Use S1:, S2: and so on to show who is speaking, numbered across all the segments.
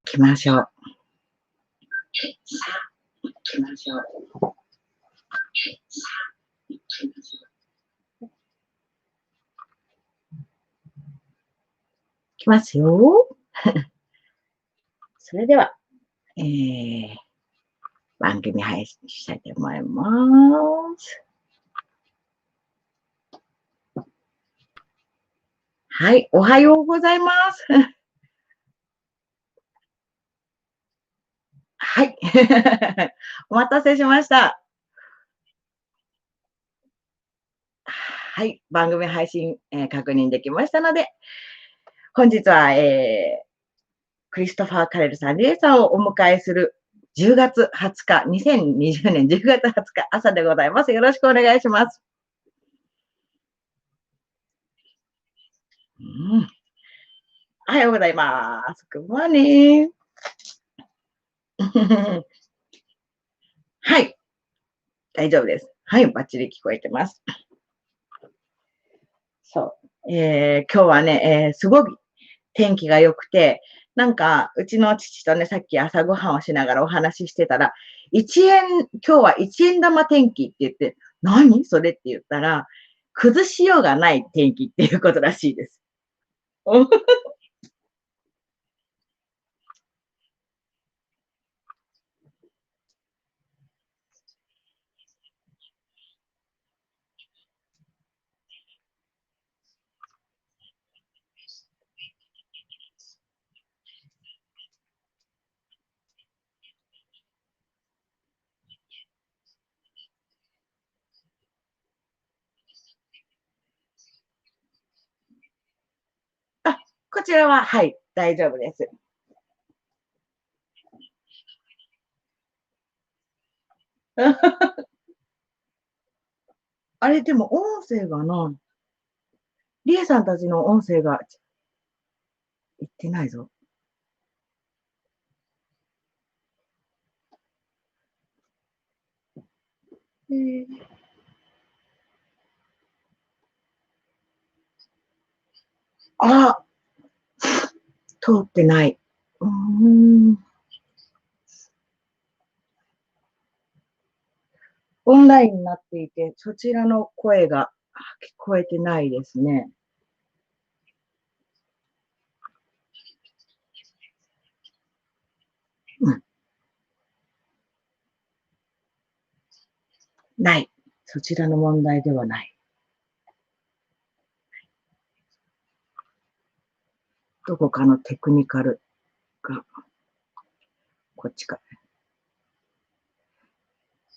S1: きましょう。さあ、行きましょう。さあ、行きましょう。いきますよ。それでは、番組配信したいと思います。はい、おはようございます。はい。お待たせしました。はい、番組配信、確認できましたので、本日は、クリストファー・カレルさん、りえさんをお迎えする10月20日、2020年10月20日朝でございます。よろしくお願いします。おはようございます。Good morning. はい、大丈夫です。はい、バッチリ聞こえてます。そう。今日はね、すごく天気が良くて、なんか、うちの父とね、さっき朝ごはんをしながらお話ししてたら、今日は一円玉天気って言って、何それって言ったら、崩しようがない天気っていうことらしいです。あ、こちらは、はい、大丈夫です。あれ、でも音声がな、リエさんたちの音声がいってないぞ。えー、あ、通ってない。うーん。オンラインになっていて、そちらの声が聞こえてないですね。うん、ない。そちらの問題ではない。どこかのテクニカルが、こっちか。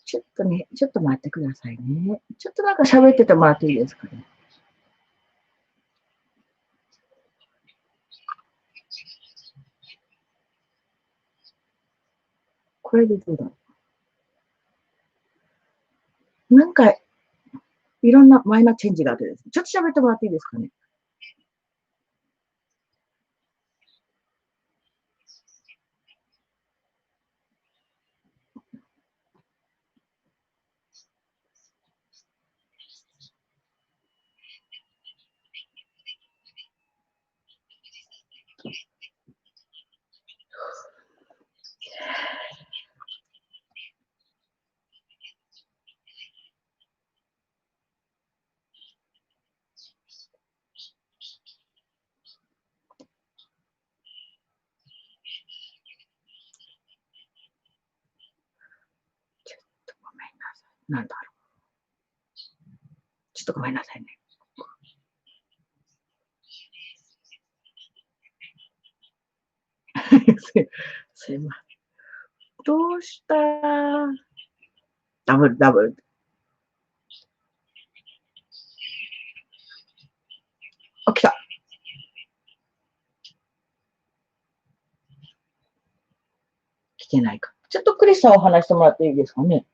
S1: ちょっとね、ちょっと待ってくださいね。ちょっとなんか喋っててもらっていいですかね。これでどうだろう。なんか、いろんなマイナーチェンジがあってですね。ちょっと喋ってもらっていいですかね。ちょっとごめんなさい。なんだろう。ちょっとごめんなさいね。すいません。どうしたダブルダブル。あ、来た。来てないか。ちょっとクリスさんお話してもらっていいですかね。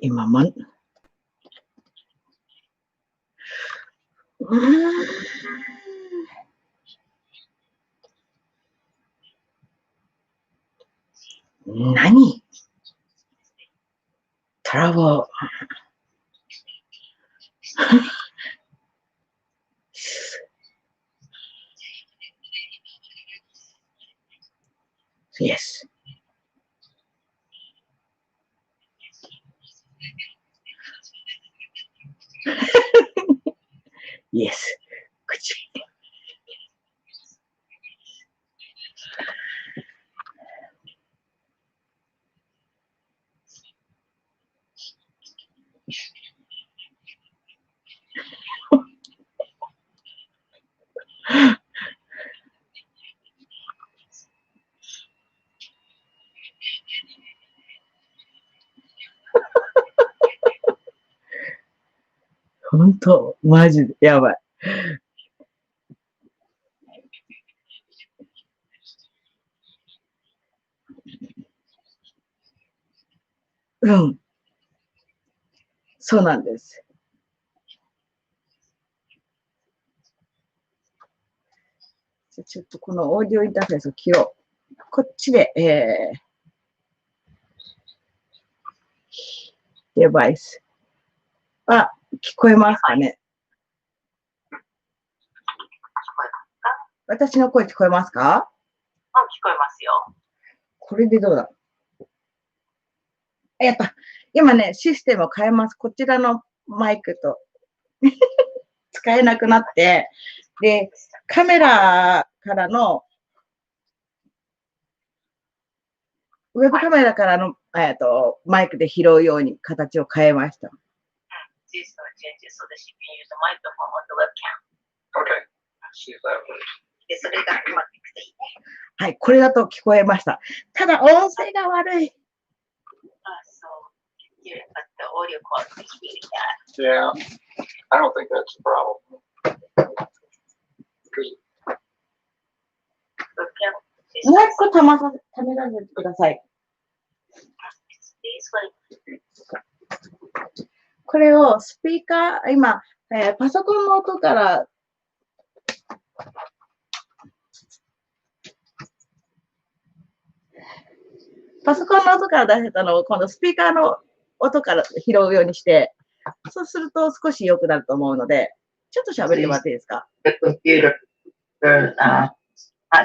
S1: 今、何トラブル。Yes. Yes. 口。本当、マジで、やばい。うん。そうなんです。ちょっとこのオーディオインターフェースを切ろう。こっちで、デバイス。あ、聞こえますかね？私の声聞こえますか？
S2: 聞こえますよ。
S1: これでどうだ？やっぱ、今ね、システムを変えます。こちらのマイクと使えなくなって、で、カメラからの、ウェブカメラからの、マイクで拾うように形を変えました。はい、これだと聞こえました。ただ、音声が悪い。
S3: Yeah, I don't think that's a problem.
S1: もう一個ためらせてください。これをスピーカー、今、パソコンの音から、出せたのを今度スピーカーの音から拾うようにして、そうすると少し良くなると思うので、ちょっと喋ってもらっていいですか？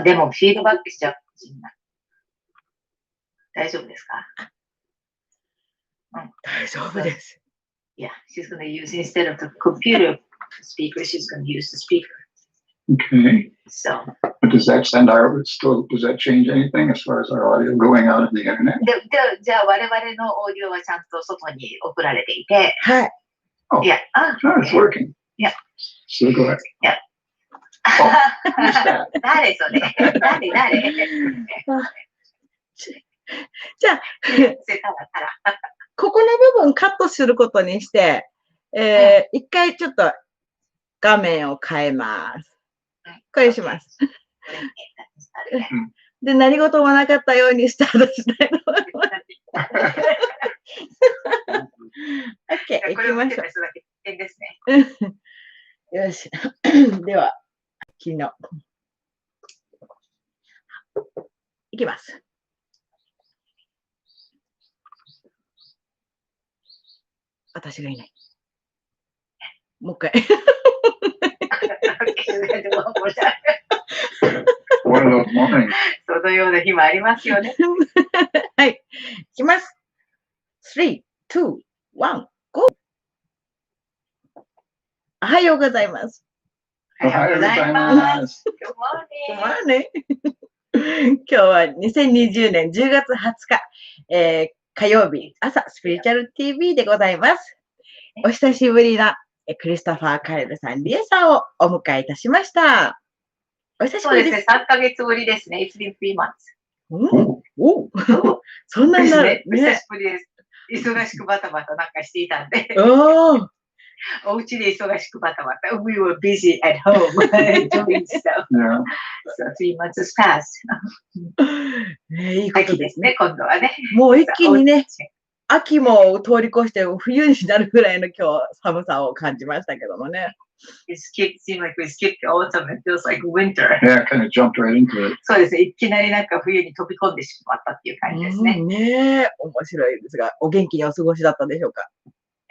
S2: でもフィードバックしちゃうかもしれない。大丈夫ですか？
S1: 大丈夫です。
S2: Yeah, she's going to use, instead of the computer speaker, she's going to use the speaker.
S3: Okay.
S2: So.
S3: But does that does that change anything as far as our audio going out of the internet?
S2: じゃあ我々のオーディオはちゃんと外に送られていて。
S1: はい。
S3: Oh, yeah. It's working.
S2: Yeah.
S3: So go ahead.
S2: Yeah. 誰それ？誰
S1: じゃあ、ここの部分カットすることにして、一回ちょっと画面を変えます。これします。で、何事もなかったようにスタートしたいと思います。OK、行きましょう。よし。では、昨日。いきます。私がいない。もう一回。
S2: そのような日もありますよね。
S1: はい。いきます。3、2、1、GO! おはようございます。
S2: おはようございます。
S1: Good morning. 今日は2020年10月20日、火曜日朝スピリチュアル TV でございます。お久しぶりなクリストファー・カレルさん、リエさんをお迎えいたしました。お久しぶりです。
S2: そうですね、3ヶ月ぶりですね。It's been 3 months.
S1: そんなになる
S2: ね。久しぶりです。忙しくバタバタなんかしていたんで。お家で忙しくバタバタ。We were busy at home doing stuff. So 3 months has passed.
S1: いいことですね。
S2: 今度はね。
S1: もう一気にね、秋も通り越して冬になるぐらいの今日寒さを感じましたけどもね。
S2: seemed like we skipped autumn. It feels like winter.
S3: Yeah, kind of jumped right into it.
S2: そうですね。いきなりなんか冬に飛び込んでしまったっていう感じですね。
S1: ねえ、面白いですが、お元気にお過ごしだったでしょうか。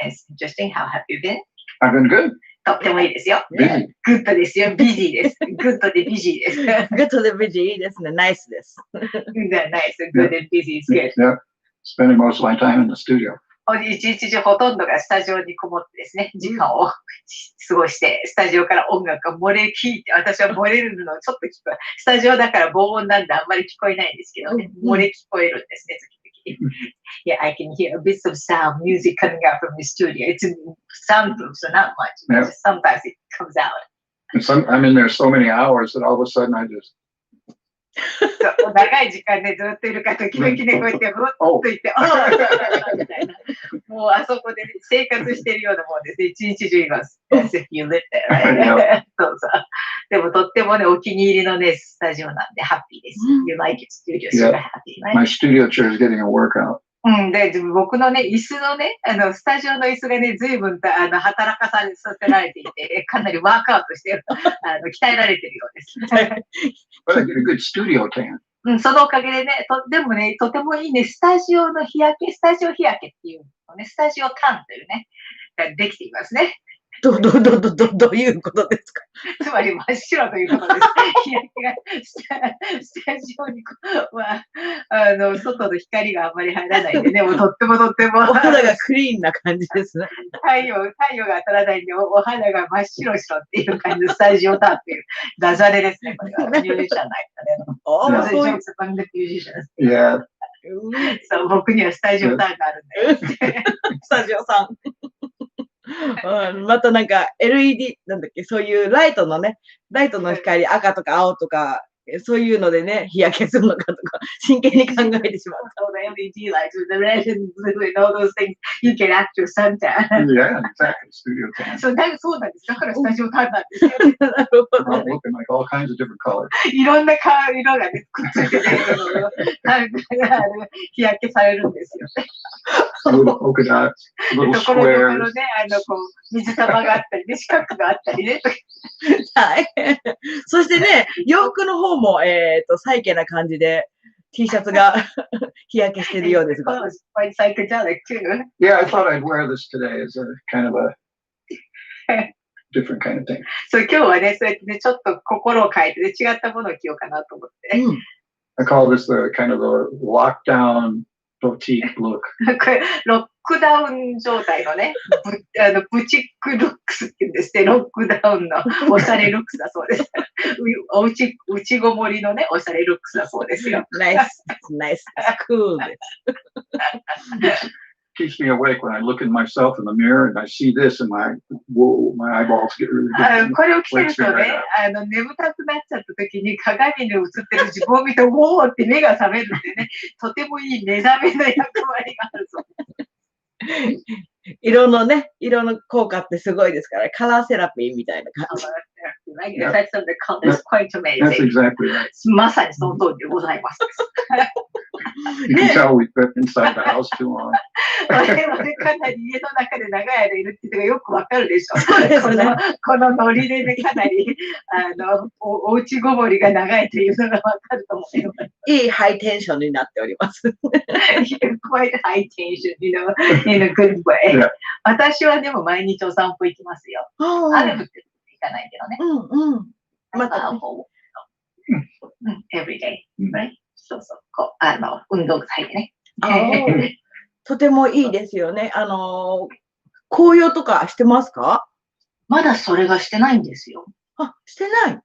S2: It's interesting. How have you been?
S3: I've been good.
S2: とってもいいですよ。
S3: Busy.
S2: グッドですよ。ビジーです。グッドでビジーです。
S1: グッドでビジーいいですね。ナイスです。
S2: Nice. Good and busy is good.
S3: Yeah. Spending most of my time in the studio.
S2: 一日中ほとんどがスタジオにこもってですね、時間を過ごして、スタジオから音楽が漏れ聞いて、私は漏れるのをちょっと聞こえ、スタジオだから防音なんであんまり聞こえないんですけどね、漏れ聞こえるんですね、時々。Yeah, I can hear a bit of sound music coming out from the studio. It's soundproof, so not much.
S3: Yeah.
S2: Sometimes it comes out.
S3: And I'm in there so many hours that all of a sudden I just.
S2: 長い時間でずっといるから時々ね、こうやってブッと言って、みたいな。もうあそこで生活してるようなもんですね。一日中います。As if you live there, right? そうそう。でもとってもね、お気に入りのね、スタジオなんでハッピーです。You like your studio, so you're happy, right?
S3: My studio chair is getting a workout.
S2: で、僕のね、椅子のね、スタジオの椅子がね、随分と、働かさせられていて、かなりワークアウトして、鍛えられてるようです。
S3: But I get a good studio tan.
S2: そのおかげでね、でもね、とてもいいね、スタジオ日焼けっていうのね、スタジオタンというね、ができていますね。
S1: どういうことですか？
S2: つまり真っ白ということです。日焼けがスタジオには外の光があまり入らないんでね、もうとっても。
S1: お肌がクリーンな感じですね。
S2: 太陽が当たらないんで、お肌が真っ白っていう感じで、スタジオタンっていうダジャレですね、これは。ミュージシャンないからね。そういうミュージシャンです。
S3: Yeah.
S2: そう、僕にはスタジオタンがあるんだよ。
S1: スタジオさん。またなんか LED なんだっけ、そういうライトの光、赤とか青とか、そういうのでね、日焼けするのかとか、真剣に考えてしまった。
S2: そうだ、LED lights with the red and blue and all those things, you can act your suntan.
S3: Yeah, exactly. Studio tan.
S2: そうなんです。だからスタジオタンなんですよ。
S1: なるほど。
S3: I'm looking like all kinds of different colors.
S2: いろんな色がね、くっついてて、日焼けされるんですよ。
S3: Little polka dots, little
S2: ところどこ
S3: squares.
S2: ろね、こう、水玉があったりね、四角があったりね。
S1: はい。そしてね、洋服の方も、サイケな感じで、T シャツが日焼けしてるようですが。
S2: Quite psychedelic too.
S3: Yeah, I thought I'd wear this today as a kind of a different kind of thing.
S2: そう、今日はね、そうやってね、ちょっと心を変えてね、違ったものを着ようかなと思って。
S3: I call this the kind of a lockdown boutique look.
S2: これ、ロックダウン状態のね、ブチックルックスって言うんですね。ロックダウンのおしゃれルックスだそうです。内ごもりのね、おしゃれルックスだそうですよ。
S1: ナイス、クールです。
S3: Keeps me awake when I look at myself in the mirror and I see this and my eyeballs get really big.
S2: これを着てるとね、眠たくなっちゃった時に鏡に映ってる自分を見て、おーって目が覚めるんでね、とてもいい目覚めの役割があるそうです。
S1: 色の効果ってすごいですから、カラーセラピーみたいな感じ。
S2: Effects of the color is quite amazing.
S3: That's exactly right.
S2: まさにその通りでございます。
S3: You can tell we've been inside the house too long.
S2: 我々かなり家の中で長い間いるっていうのがよくわかるでしょ。このノリでね、かなりおうちごもりが長いというのがわかると思います。
S1: いいハイテンションになっております。
S2: Quite high tension, in a good way. 私はでも毎日お散歩行きますよ。雨降ってると行かないけどね。また、every day, right? そう、運動会でね。
S1: とてもいいですよね。紅葉とかしてますか？
S2: まだそれがしてないんですよ。
S1: してない？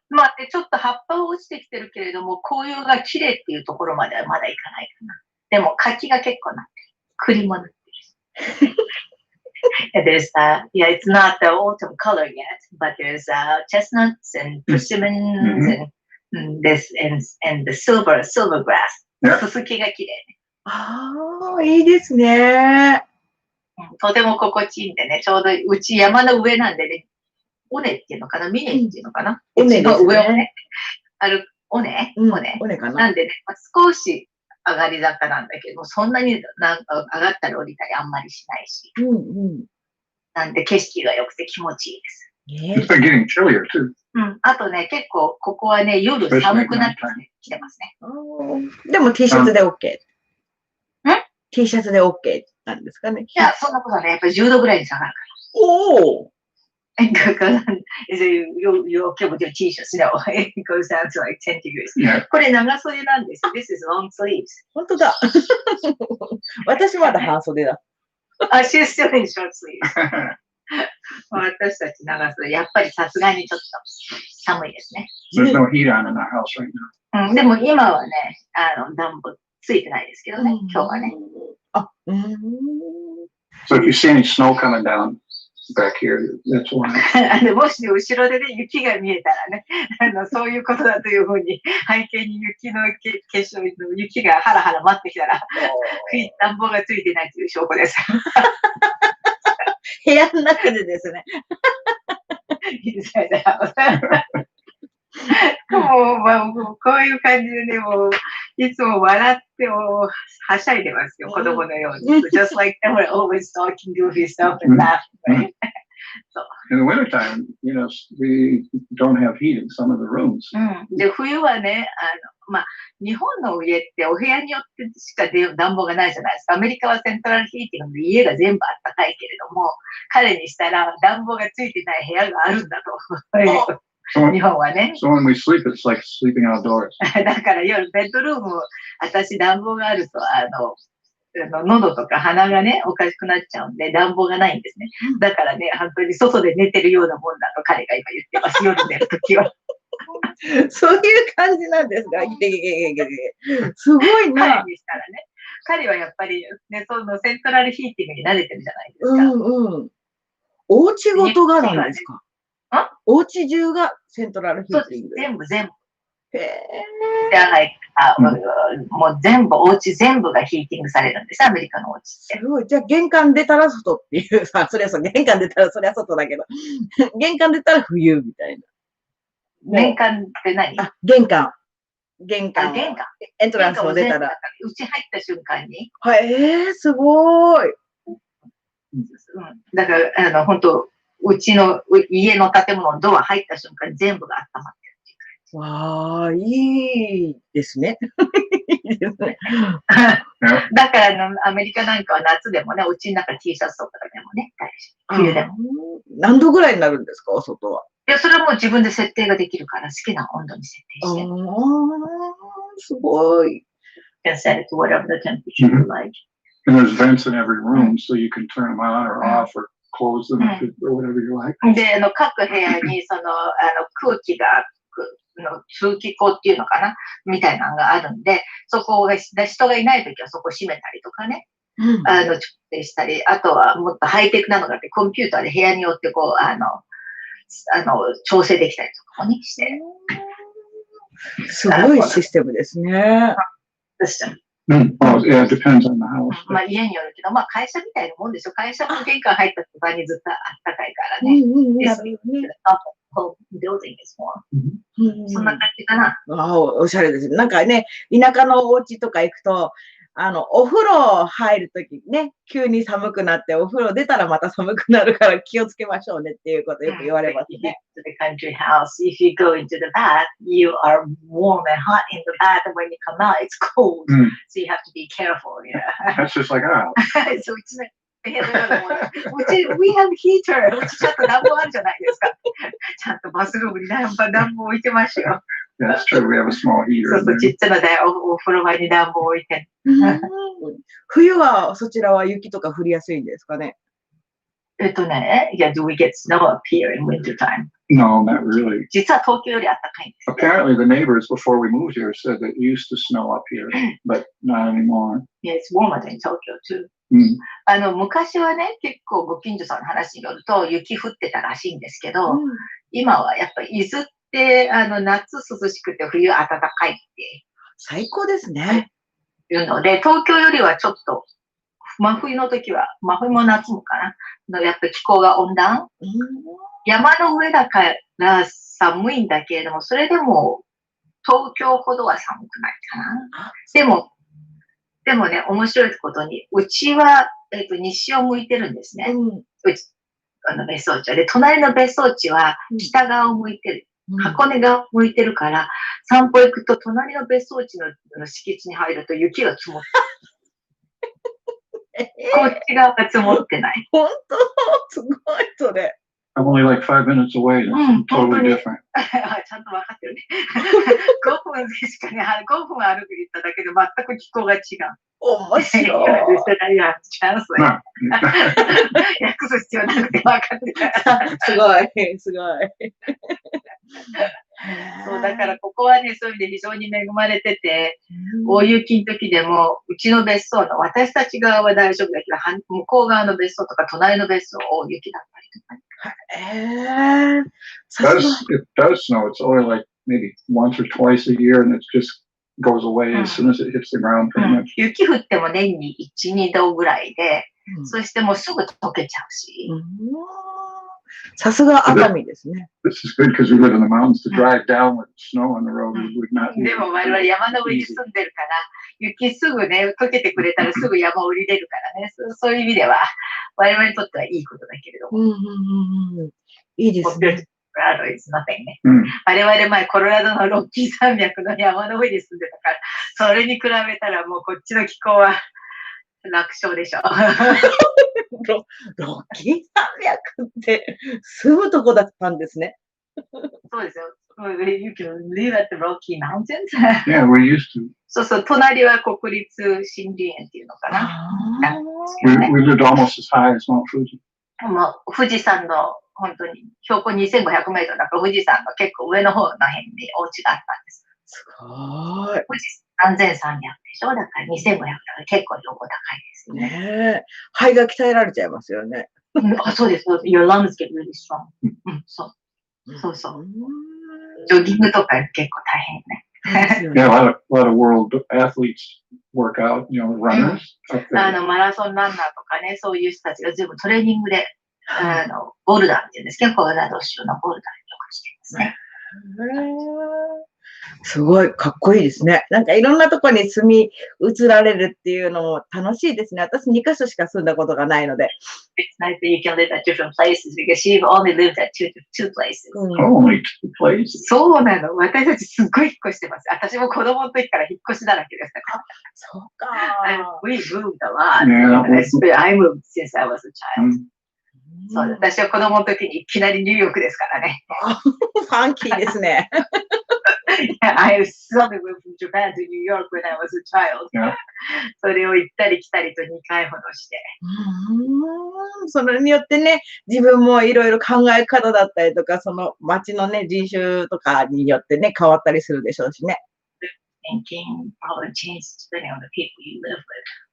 S2: まあ、ちょっと葉っぱは落ちてきてるけれども、紅葉が綺麗っていうところまではまだいかないかな。でも、柿が結構なってる。栗もなってる。There's it's not the autumn color yet, but there's chestnuts and persimmons and the silver grass. すすきが綺麗ね。
S1: いいですね。
S2: とても心地いいんでね、ちょうどうち山の上なんでね、尾根っていうのかな、峰っていうのかな、
S1: 尾根ですね。
S2: 上をね、尾根
S1: かな。
S2: なんでね、少し上がり坂なんだけど、そんなに上がったり降りたりあんまりしないし。なんで景色が良くて気持ちいいです。
S3: It's been getting chillier too.
S2: あとね、結構ここはね、夜寒くなってきてますね。
S1: でも T シャツで OK。T シャツで OK なんですかね。
S2: いや、そんなことはね、やっぱり10度ぐらいに下がるから。
S1: おお。
S2: だから、you're okay with your t-shirts? No, it goes down to like 10 degrees. これ長袖なんです。This is long sleeves.
S1: 本当だ。私まだ半袖だ。
S2: she's still in short sleeves. 私たち長袖、やっぱりさすがにちょっと寒いですね。
S3: There's no heat on in our house right now.
S2: でも今はね、暖房ついてないですけどね、今日はね。
S3: So if you see any snow coming down back here, that's why.
S2: もし後ろでね、雪が見えたらね、そういうことだというふうに、背景に雪の結晶の雪がハラハラ待ってきたら、暖房がついてないという証拠です。
S1: 部屋の中でですね。
S2: もうこういう感じでね、もういつも笑ってはしゃいでますよ、子供のように。Just like they were always talking goofy stuff and laughing.
S3: In the wintertime, we don't have heat in some of the rooms.
S2: で、冬はね、日本の家ってお部屋によってしか暖房がないじゃないですか。アメリカはセントラルヒーティングで家が全部あったかいけれども、彼にしたら暖房がついてない部屋があるんだと。日本はね。
S3: So when we sleep, it's like sleeping outdoors.
S2: だから夜ベッドルーム、私暖房があると、喉とか鼻がね、おかしくなっちゃうんで、暖房がないんですね。だからね、本当に外で寝てるようなもんだと彼が今言ってます、夜寝るときは。
S1: そういう感じなんですか。すごいな。
S2: 彼にしたらね。彼はやっぱりね、そのセントラルヒーティングに慣れてるじゃないですか。
S1: お家ごとがなんですか。お家中がセントラルヒーティング。
S2: 全部。もう全部、お家全部がヒーティングされるんです、アメリカのお家って。
S1: すごい。じゃあ玄関出たら外っていうさ、そりゃそう、玄関出たらそりゃ外だけど、玄関出たら冬みたいな。
S2: 玄関って何？
S1: 玄関。エントランスを出たら。
S2: うち入った瞬間に。
S1: すごい。
S2: だから、本当うちの家の建物のドア入った瞬間に全部が温まってるっていう。
S1: わあ、いいですね。
S2: だからアメリカなんかは夏でもね、うちの中 T シャツとかでもね、大丈夫。冬でも。
S1: 何度ぐらいになるんですか、お外は。
S2: いや、それはもう自分で設定ができるから、好きな温度に設定して。
S1: すごい。
S2: You can set it to whatever the temperature you like.
S3: And there's vents in every room, so you can turn them on or off or close them or whatever you like.
S2: で、各部屋に空気が、通気口っていうのかなみたいなのがあるんで、そこが、人がいないときはそこ閉めたりとかね。調整したり、あとはもっとハイテクなのがあって、コンピューターで部屋によってこう、調整できたりとかもね、して。
S1: すごいシステムですね。
S3: Yeah, it depends on the house.
S2: 家によるけど、会社みたいなもんでしょ。会社も玄関入った途端にずっとあったかいからね。building is more. そんな感じかな。
S1: おしゃれです。なんかね、田舎のお家とか行くと、お風呂入るときね、急に寒くなって、お風呂出たらまた寒くなるから気をつけましょうねっていうことよく言われますね。
S2: The country house, if you go into the bath, you are warm and hot in the bath, and when you come out, it's cold. So you have to be careful.
S3: That's just like our house.
S2: そう、うちね。we have heater. うちちゃんと暖房あるじゃないですか。ちゃんとバスルームに暖房置いてますよ。
S3: That's true. We have a small heater.
S2: そう、ちっちゃなお風呂場に暖房置いて。
S1: 冬はそちらは雪とか降りやすいんですかね。
S2: Yeah, do we get snow up here in winter time?
S3: No, not really.
S2: 実は東京より暖かいんです。
S3: Apparently, the neighbors before we moved here said that it used to snow up here, but not anymore.
S2: Yeah, it's warmer than Tokyo too. 昔はね、結構ご近所さんの話によると雪降ってたらしいんですけど、今はやっぱり伊豆って夏涼しくて冬暖かいって
S1: 最高ですね。
S2: いうので、東京よりはちょっと真冬の時は、真冬も夏もかな、やっぱり気候が温暖。山の上だから寒いんだけれども、それでも東京ほどは寒くないかな。でもね、面白いことに、うちは、西を向いてるんですね。別荘地は。で、隣の別荘地は北側を向いてる。箱根が向いてるから、散歩行くと隣の別荘地の敷地に入ると雪が積もってる。こっち側が積もってない。
S1: 本当すごい、それ。
S3: I'm only like 5 minutes away. That's totally different.
S2: ちゃんと分かってるね。5分しかね、5分歩くに行っただけで全く気候が違う。
S1: 面白い。
S2: 訳す必要なくて分かってた。
S1: すごい、すごい。
S2: そうだからここはね、そういう意味で非常に恵まれてて、大雪の時でも、うちの別荘の私たち側は大丈夫だけど、向こう側の別荘とか隣の別荘は大雪だったりとか。
S3: It does snow. It's only like maybe once or twice a year, and it just goes away as soon as it hits the ground. Pretty much.
S2: 雪降っても年に1、2度ぐらいで、そしてもうすぐ溶けちゃうし。
S1: さすが熱海ですね。
S3: This is good because we live in the mountains. To drive down with snow on the road would not be.
S2: でも我々山の上に住んでるから、雪すぐね、溶けてくれたらすぐ山降りれるからね。そういう意味では、我々にとってはいいことだけれども。
S1: いいですね。
S2: コロラド is nothing ね。我々前コロラドのロッキー山脈の山の上に住んでたから、それに比べたらもうこっちの気候は楽勝でしょ。
S1: ロッキー山脈って住むとこだったんですね。
S2: そうですよ。You can live at the Rocky Mountains.
S3: Yeah, we used to.
S2: そうそう、隣は国立森林園っていうのかな。
S3: We lived almost as high as Mount Fuji.
S2: もう富士山の本当に標高2500メートルだから富士山の結構上の方の辺にお家があったんです。
S1: すごい。
S2: 富士山3300でしょだから2500だから結構標高高いですね。
S1: ねえ。肺が鍛えられちゃいますよね。
S2: あ、そうです。Your lungs get really strong. そう。そうそう。ジョギングとか結構大変ね。
S3: Yeah, a lot of world athletes work out, runners.
S2: マラソンランナーとかね、そういう人たちが全部トレーニングで、ボルダーっていうんですけど、コロラド州のボルダーとかしてますね。
S1: すごい、かっこいいですね。なんかいろんなとこに住み移られるっていうのも楽しいですね。私2カ所しか住んだことがないので。
S2: It's nice that you can live at different places because you've only lived at two places.
S3: Only 2 places.
S2: そうなの。私たちすっごい引っ越してます。私も子供の時から引っ越しだらけですから。
S1: そうか。
S2: We moved a lot. Yeah, I moved since I was a child. そう、私は子供の時にいきなりニューヨークですからね。
S1: ファンキーですね。
S2: I suddenly moved from Japan to New York when I was a child. それを行ったり来たりと2回ほどして。
S1: それによってね、自分もいろいろ考え方だったりとか、その街のね、人種とかによってね、変わったりするでしょうしね。
S2: Thinking probably changes depending on the people you live with.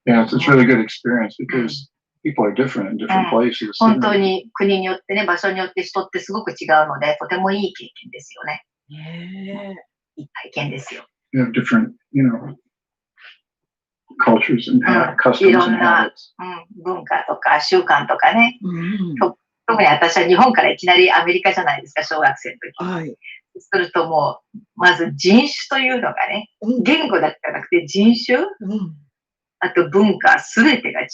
S3: Yeah, it's a really good experience because people are different in different places.
S2: 本当に国によってね、場所によって人ってすごく違うので、とてもいい経験ですよね。いい体験ですよ。
S3: You have different, cultures and customs
S2: いろんな、文化とか習慣とかね。特に私は日本からいきなりアメリカじゃないですか、小学生の時。するともう、まず人種というのがね、言語だけじゃなくて人種、あと文化、すべてが違う。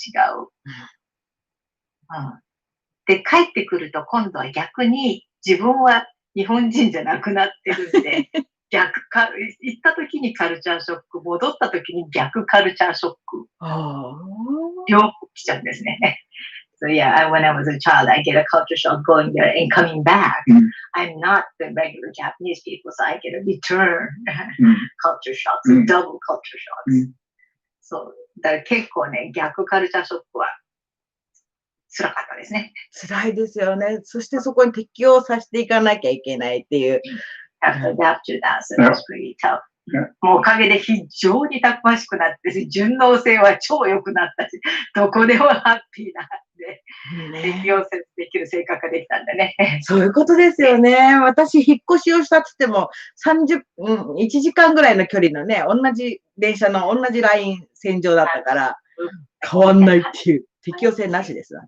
S2: で、帰ってくると今度は逆に自分は日本人じゃなくなってるんで、行った時にカルチャーショック、戻った時に逆カルチャーショック。両方来ちゃうんですね。So yeah, when I was a child, I get a culture shock going there and coming back. I'm not the regular Japanese people, so I get a return culture shock, so double culture shocks. そう。だから結構ね、逆カルチャーショックは辛かったですね。
S1: 辛いですよね。そしてそこに適応させていかなきゃいけないっていう。
S2: Have to adapt to that, so that's pretty tough. もうおかげで非常にたくましくなってし、順応性は超良くなったし、どこでもハッピーなんで、適応できる性格ができたんでね。
S1: そういうことですよね。私、引っ越しをしたって言っても、1時間ぐらいの距離のね、同じ電車の同じライン線上だったから、変わんないっていう、適応性なしですわ。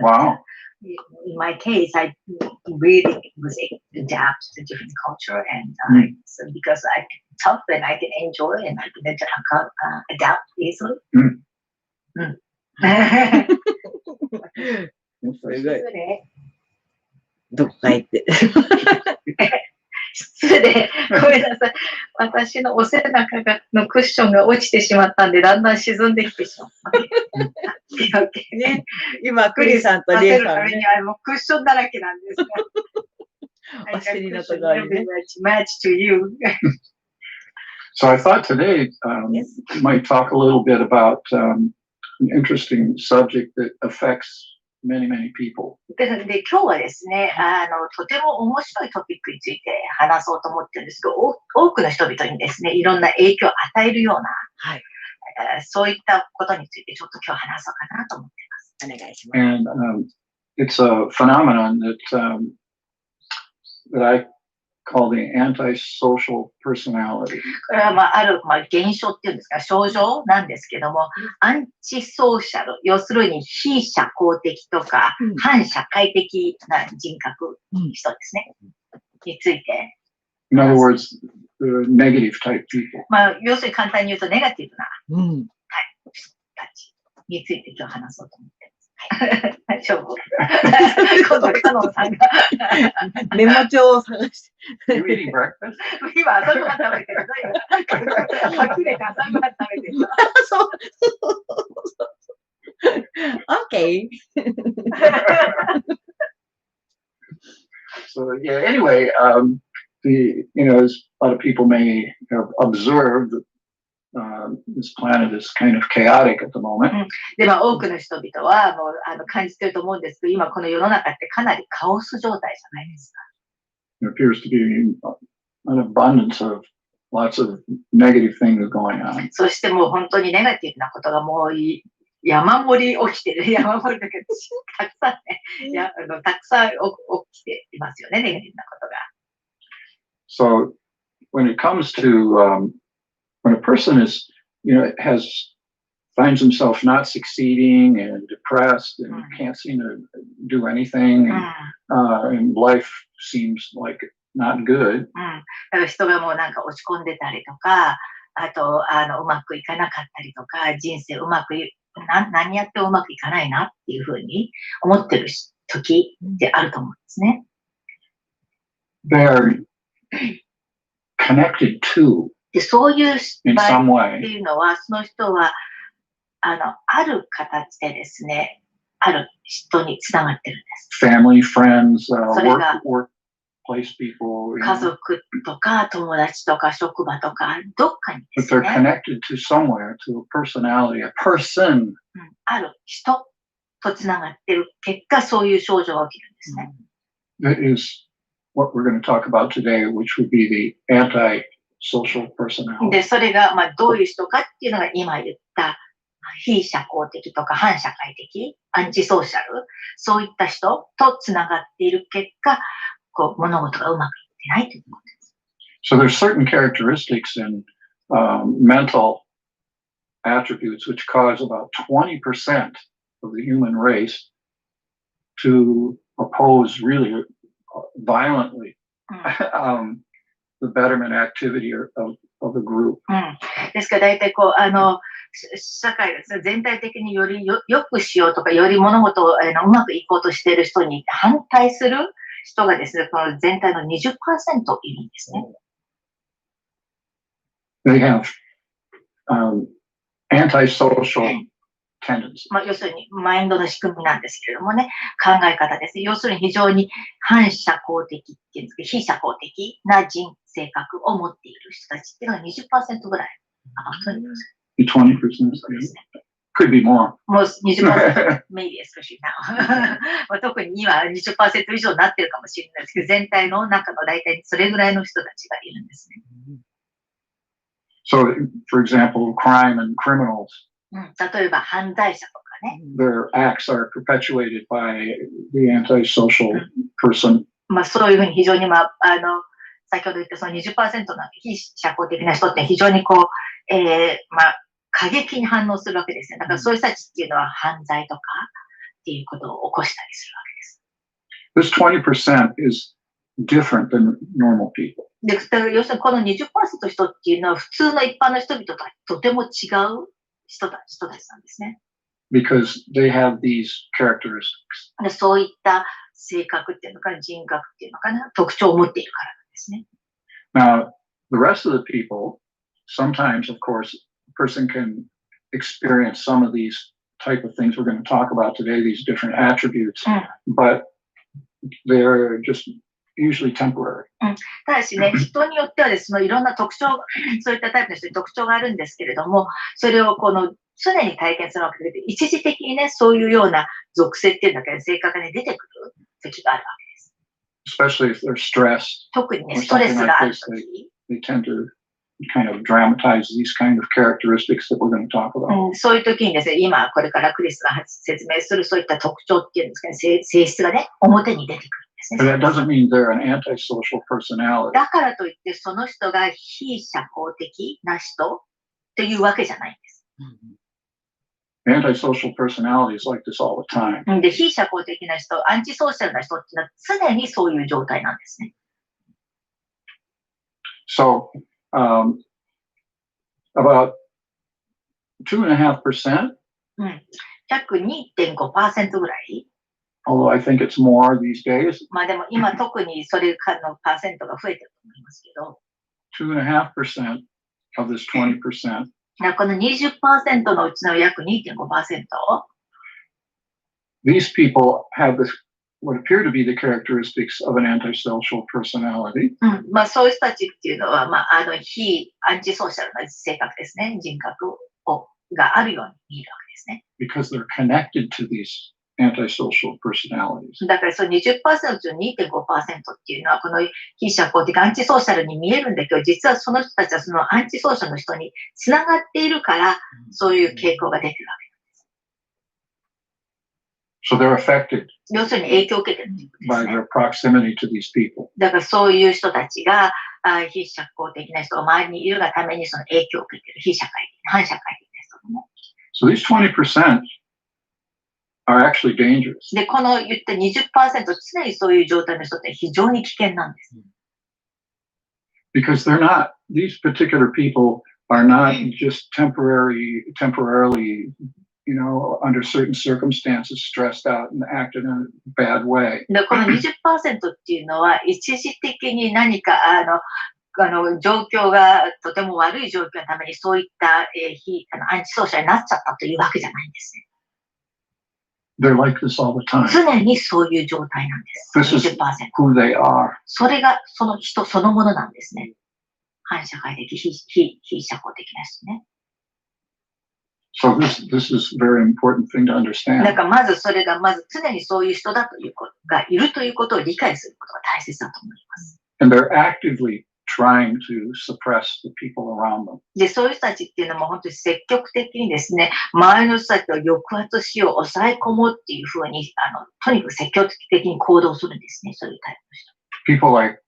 S3: Wow.
S2: In my case, I really was able to adapt to different culture, and so because I'm tough and I can enjoy and I can adapt easily.
S1: すごい。どこか行って。
S2: 失礼。ごめんなさい。私のお背中のクッションが落ちてしまったんで、だんだん沈んできてしまった。
S1: ね、今、クリさんとリエさんね。
S2: もうクッションだらけなんですが。
S1: お尻のところにね。
S2: Match to you.
S3: So I thought today you might talk a little bit about an interesting subject that affects many, many people.
S2: で、今日はですね、とても面白いトピックについて話そうと思ってるんですけど、多くの人々にですね、いろんな影響を与えるような、はい、そういったことについてちょっと今日話そうかなと思っています。お願いします。
S3: And it's a phenomenon that I call the antisocial personality.
S2: これはある現象っていうんですか、症状なんですけども、アンチソーシャル、要するに非社交的とか、反社会的な人格の人ですね。について。
S3: In other words, the negative type people.
S2: 要するに簡単に言うとネガティブな、人たちについて今日話そうと思って。大丈夫今度、カノンさんが
S1: メモ帳を探して。
S2: 今、朝ごはん食べてる。隠れて朝ごはん食べてる。
S1: そう。OK.
S3: So yeah. Anyway, as a lot of people may have observed this planet is kind of chaotic at the moment.
S2: で、多くの人々はもう感じてると思うんですけど、今この世の中ってかなりカオス状態じゃないですか。
S3: There appears to be an abundance of lots of negative things going on.
S2: そしてもう本当にネガティブなことがもう山盛り起きてる。山盛りだけど、たくさんね、たくさん起きていますよね、ネガティブなことが。
S3: So when it comes to when a person is, finds himself not succeeding and depressed and can't seem to do anything, and life seems like not good.
S2: だから人がもうなんか落ち込んでたりとか、あと、うまくいかなかったりとか、人生何やってもうまくいかないなっていうふうに思ってる時ってあると思うんですね。
S3: They're connected to.
S2: で、そういう場合っていうのは、その人は、ある形でですね、ある人につながってるんです。
S3: Family, friends,
S2: それが
S3: workplace people.
S2: 家族とか友達とか職場とか、どっかにですね。
S3: But they're connected to somewhere, to a personality, a person.
S2: ある人とつながってる結果、そういう症状が起きるんですね。
S3: That is what we're going to talk about today, which would be the anti-social personality.
S2: で、それがどういう人かっていうのが今言った非社交的とか反社会的、アンチソーシャル、そういった人とつながっている結果、物事がうまくいってないということです。
S3: So there's certain characteristics in mental attributes which cause about 20% of the human race to oppose really violently the betterment activity of the group.
S2: ですから大体社会が全体的により良くしようとか、より物事をうまくいこうとしている人に反対する人がですね、この全体の 20% いるんですね。
S3: They have antisocial tendencies.
S2: 要するにマインドの仕組みなんですけれどもね、考え方です。要するに非常に反社交的っていうんですけど、非社交的な性格を持っている人たちっていうのが 20% ぐらい。
S3: 20%. Could be more.
S2: もう 20%, maybe especially now. 特に今 20% 以上になってるかもしれないですけど、全体の中の大体それぐらいの人たちがいるんですね。
S3: So, for example, crime and criminals.
S2: 例えば犯罪者とかね。
S3: Their acts are perpetuated by the antisocial person.
S2: そういうふうに非常に先ほど言ったその 20% の非社交的な人って非常に過激に反応するわけですね。だからそういう人たちっていうのは犯罪とかっていうことを起こしたりするわけです。
S3: This 20% is different than normal people.
S2: で、要するにこの 20% の人っていうのは普通の一般の人々とはとても違う人たちなんですね。
S3: because they have these characteristics.
S2: そういった性格っていうのかな、人格っていうのかな、特徴を持っているからなんですね。
S3: Now, the rest of the people, sometimes, of course, a person can experience some of these type of things we're going to talk about today, these different attributes, but they're just usually temporary.
S2: ただしね、人によってはですね、いろんな特徴、そういったタイプの人に特徴があるんですけれども、それを常に体験するわけで、一時的にね、そういうような属性っていうんだけど、性格がね、出てくる時があるわけです。
S3: Especially if they're stressed.
S2: 特にね、ストレスがある時。
S3: They tend to kind of dramatize these kind of characteristics that we're going to talk about.
S2: そういう時にですね、今これからクリスが説明するそういった特徴っていうんですかね、性質がね、表に出てくるんですね。
S3: But that doesn't mean they're an antisocial personality.
S2: だからといってその人が非社交的な人というわけじゃないんです。
S3: Antisocial personalities like this all the time.
S2: で、非社交的な人、アンチソーシャルな人っていうのは常にそういう状態なんですね。
S3: So, about 2.5%.
S2: 約 2.5% ぐらい。
S3: Although I think it's more these days.
S2: まあでも今特にそれのパーセントが増えてると思いますけど。
S3: 2.5% of this 20%.
S2: この 20% のうちの約 2.5%。These
S3: people have this, what appear to be the characteristics of an antisocial personality.
S2: まあそういう人たちっていうのは、まあ非アンチソーシャルな性格ですね、人格があるように見えるわけですね。
S3: Because they're connected to these antisocial personalities.
S2: だからその 20% のうちの 2.5% っていうのはこの非社交的アンチソーシャルに見えるんだけど、実はその人たちはそのアンチソーシャルの人につながっているからそういう傾向が出てるわけ。
S3: So they're affected
S2: 要するに影響を受けてるということです
S3: by
S2: ね。
S3: their proximity to these people.
S2: だからそういう人たちが非社交的な人が周りにいるがためにその影響を受けている非社会的、反社会的な人もね。
S3: So these 20% are actually dangerous.
S2: で、この言って 20% 常にそういう状態の人って非常に危険なんです。
S3: Because they're not, these particular people are not just temporarily, you know, under certain circumstances, stressed out and acted in a bad way.
S2: で、この 20% っていうのは一時的に何か状況がとても悪い状況のためにそういったアンチソーシャルになっちゃったというわけじゃないんですね。
S3: They're like this all the time.
S2: 常にそういう状態なんです。
S3: This is
S2: 20%。
S3: who they are.
S2: それがその人そのものなんですね。反社会的、非社交的な人ね。
S3: So this is a very important thing to understand.
S2: だからまずそれがまず常にそういう人だということがいるということを理解することが大切だと思います。
S3: And they're actively trying to suppress the people around them.
S2: で、そういう人たちっていうのも本当に積極的にですね、周りの人たちを抑圧しよう、抑え込もうっていうふうに、とにかく積極的に行動するんですね、そういうタイプの人。
S3: People like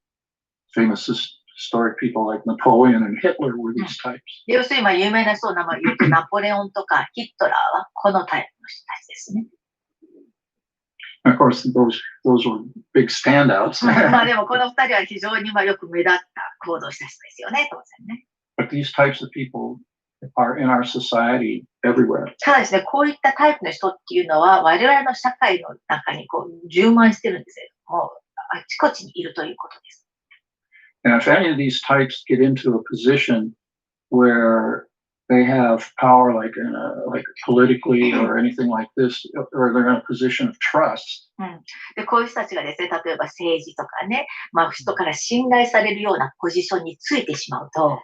S3: famous historic people like Napoleon and Hitler were these types.
S2: 要するに有名な人の名前を言うとナポレオンとかヒットラーはこのタイプの人たちですね。
S3: Of course, those were big standouts.
S2: まあでもこの二人は非常によく目立った行動した人ですよね、当然ね。
S3: But these types of people are in our society everywhere.
S2: ただですね、こういったタイプの人っていうのは我々の社会の中に充満してるんですよ。もうあちこちにいるということです。
S3: And if any of these types get into a position where they have power, like politically or anything like this, or they're in a position of trust.
S2: で、こういう人たちがですね、例えば政治とかね、人から信頼されるようなポジションについてしまうと、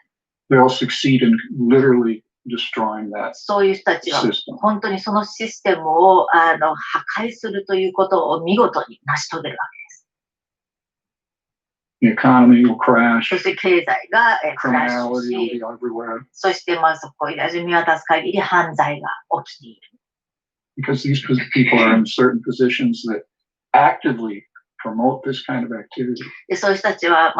S3: they'll succeed in literally destroying that
S2: そういう人たちは
S3: system.
S2: 本当にそのシステムを破壊するということを見事に成し遂げるわけです。
S3: The economy will crash.
S2: そして経済がクラッシュ
S3: Criminality will be
S2: し、
S3: everywhere.
S2: そしてそこに見渡す限り犯罪が起きている。
S3: Because these people are in certain positions that actively promote this kind of activity.
S2: で、そういう人たちは、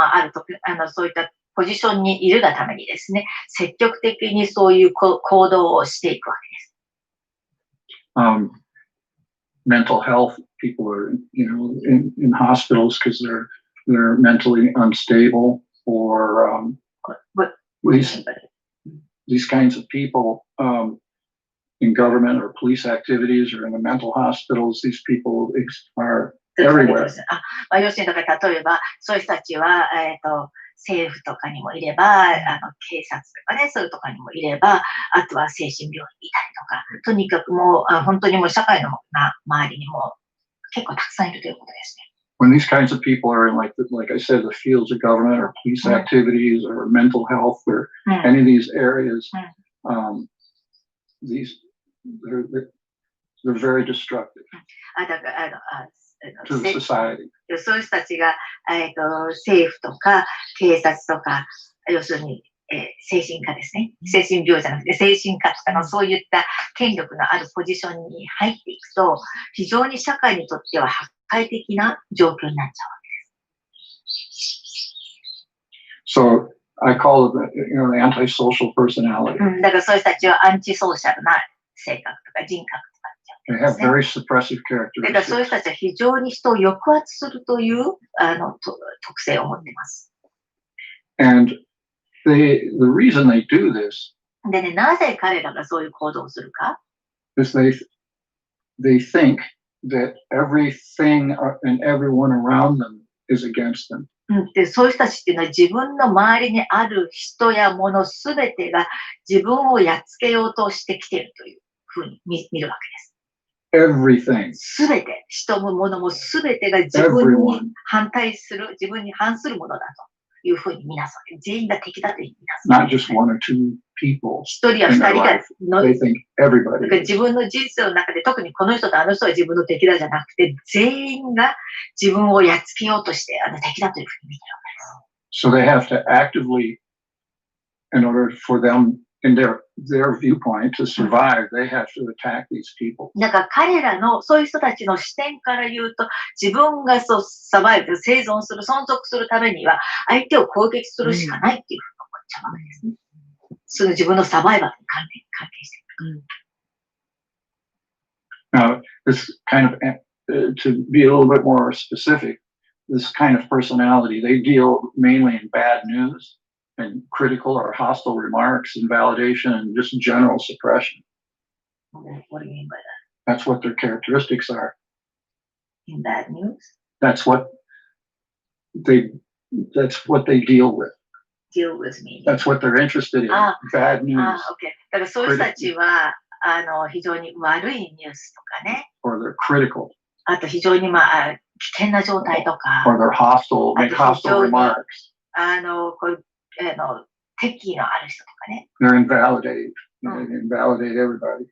S2: そういったポジションにいるがためにですね、積極的にそういう行動をしていくわけです。
S3: Mental health people are, you know, in hospitals because they're mentally unstable, or these kinds of people in government or police activities or in the mental hospitals. These people are everywhere.
S2: 要するに、だから例えば、そういう人たちは、政府とかにもいれば、警察とかね、そういうとかにもいれば、あとは精神病院にいたりとか、とにかくもう、本当にもう社会の周りにも結構たくさんいるということですね。
S3: When these kinds of people are in, like I said, the fields of government or police activities or mental health or any of these areas, they're very destructive to the society.
S2: そういう人たちが、政府とか警察とか、要するに、精神科ですね。精神病じゃなくて精神科とかのそういった権力のあるポジションに入っていくと、非常に社会にとっては破壊的な状況になっちゃうわ
S3: けです。So I call it the antisocial personality.
S2: だからそういう人たちはアンチソーシャルな性格とか人格とか。
S3: They have very suppressive characteristics.
S2: だからそういう人たちは非常に人を抑圧するという特性を持っています。
S3: And the reason they do this
S2: でね、なぜ彼らがそういう行動をするか
S3: is they think that everything and everyone around them is against them.
S2: でそういう人たちっていうのは自分の周りにある人や物すべてが自分をやっつけようとしてきているというふうに見るわけです。
S3: Everything.
S2: すべて、人も物もすべてが自分に反対する、自分に反するものだというふうに皆さん、全員が敵だという皆さん。
S3: Not just one or two people.
S2: 一人や二人がの、
S3: They think everybody.
S2: 自分の人生の中で特にこの人とあの人は自分の敵だじゃなくて、全員が自分をやっつけようとして敵だというふうに見てるわけです。
S3: So they have to actively, in order for them, in their viewpoint to survive, they have to attack these people.
S2: だから彼らのそういう人たちの視点から言うと、自分がサバイブ、生存する、存続するためには相手を攻撃するしかないっていうふうに思っちゃうわけですね。その自分のサバイバルに関係している。
S3: Now, this kind of, to be a little bit more specific, this kind of personality, they deal mainly in bad news and critical or hostile remarks, invalidation, and just general suppression.
S2: What do you mean by that?
S3: That's what their characteristics are.
S2: In bad news?
S3: That's what they deal with.
S2: Deal with me.
S3: That's what they're interested in. Bad news.
S2: Okay. だからそういう人たちは非常に悪いニュースとかね。
S3: Or they're critical.
S2: あと非常に危険な状態とか。
S3: Or they're hostile, make hostile remarks.
S2: 敵意のある人とかね。
S3: They're invalidate everybody.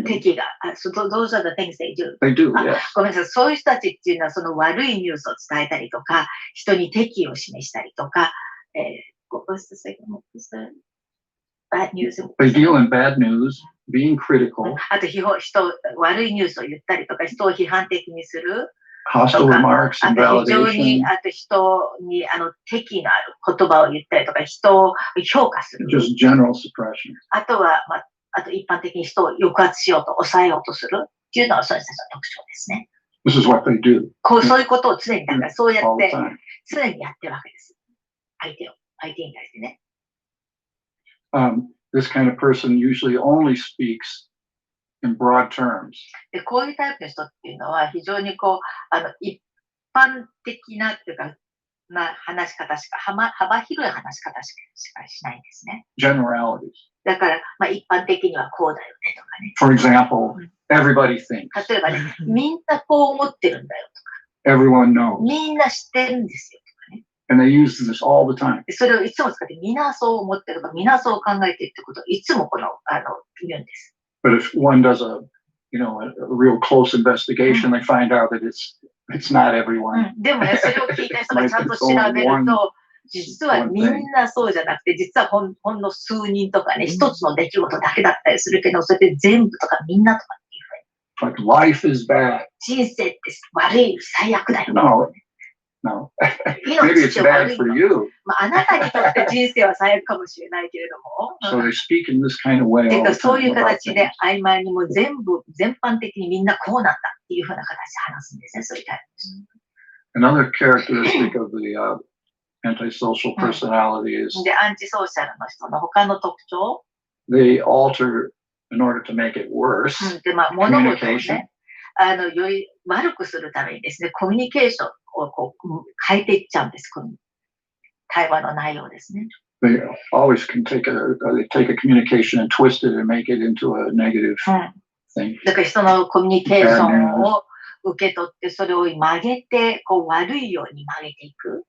S2: 敵が。Those are the things they do.
S3: They do, yes.
S2: ごめんなさい。そういう人たちっていうのはその悪いニュースを伝えたりとか、人に敵意を示したりとか、what was the second? What was the bad news?
S3: They deal in bad news, being critical.
S2: あと悪いニュースを言ったりとか、人を批判的にする。
S3: Hostile remarks and validation.
S2: 非常に人に敵意のある言葉を言ったりとか、人を評価する。
S3: Just general suppression.
S2: あと一般的に人を抑圧しようと、抑えようとするっていうのはそういう人たちの特徴ですね。
S3: This is what they do.
S2: そういうことを常に、だからそうやって常にやってるわけです。相手に対してね。
S3: This kind of person usually only speaks in broad terms.
S2: で、こういうタイプの人っていうのは非常に一般的なっていうか、話し方しか、幅広い話し方しかしないんですね。
S3: Generalities.
S2: だから、一般的にはこうだよねとかね。
S3: For example, everybody thinks.
S2: 例えばね、みんなこう思ってるんだよとか。
S3: Everyone knows.
S2: みんな知ってるんですよとかね。
S3: And they use this all the time.
S2: それをいつも使って、みんなそう思ってるとか、みんなそう考えてるってことをいつも言うんです。
S3: But if one does a real close investigation, they find out that it's not everyone.
S2: でもね、それを聞いた人がちゃんと調べると、実はみんなそうじゃなくて、実はほんの数人とかね、一つの出来事だけだったりするけど、それで全部とかみんなとかっていうふうに。
S3: Like life is bad.
S2: 人生って悪い、最悪だよ。
S3: No. Maybe it's bad for you.
S2: あなたにとって人生は最悪かもしれないけれども。
S3: So they speak in this kind of way.
S2: そういう形で曖昧にも全般的にみんなこうなんだっていうふうな形で話すんですね、そういうタイプ。
S3: Another characteristic of the antisocial personality is
S2: で、アンチソーシャルの人の他の特徴
S3: they alter in order to make it worse,
S2: で、物事をね、より悪くするためにですね、コミュニケーションをこう変えていっちゃうんです。この対話の内容ですね。
S3: They always can take a communication and twist it and make it into a negative thing.
S2: だから人のコミュニケーションを受け取って、それを曲げて、こう悪いように曲げていく。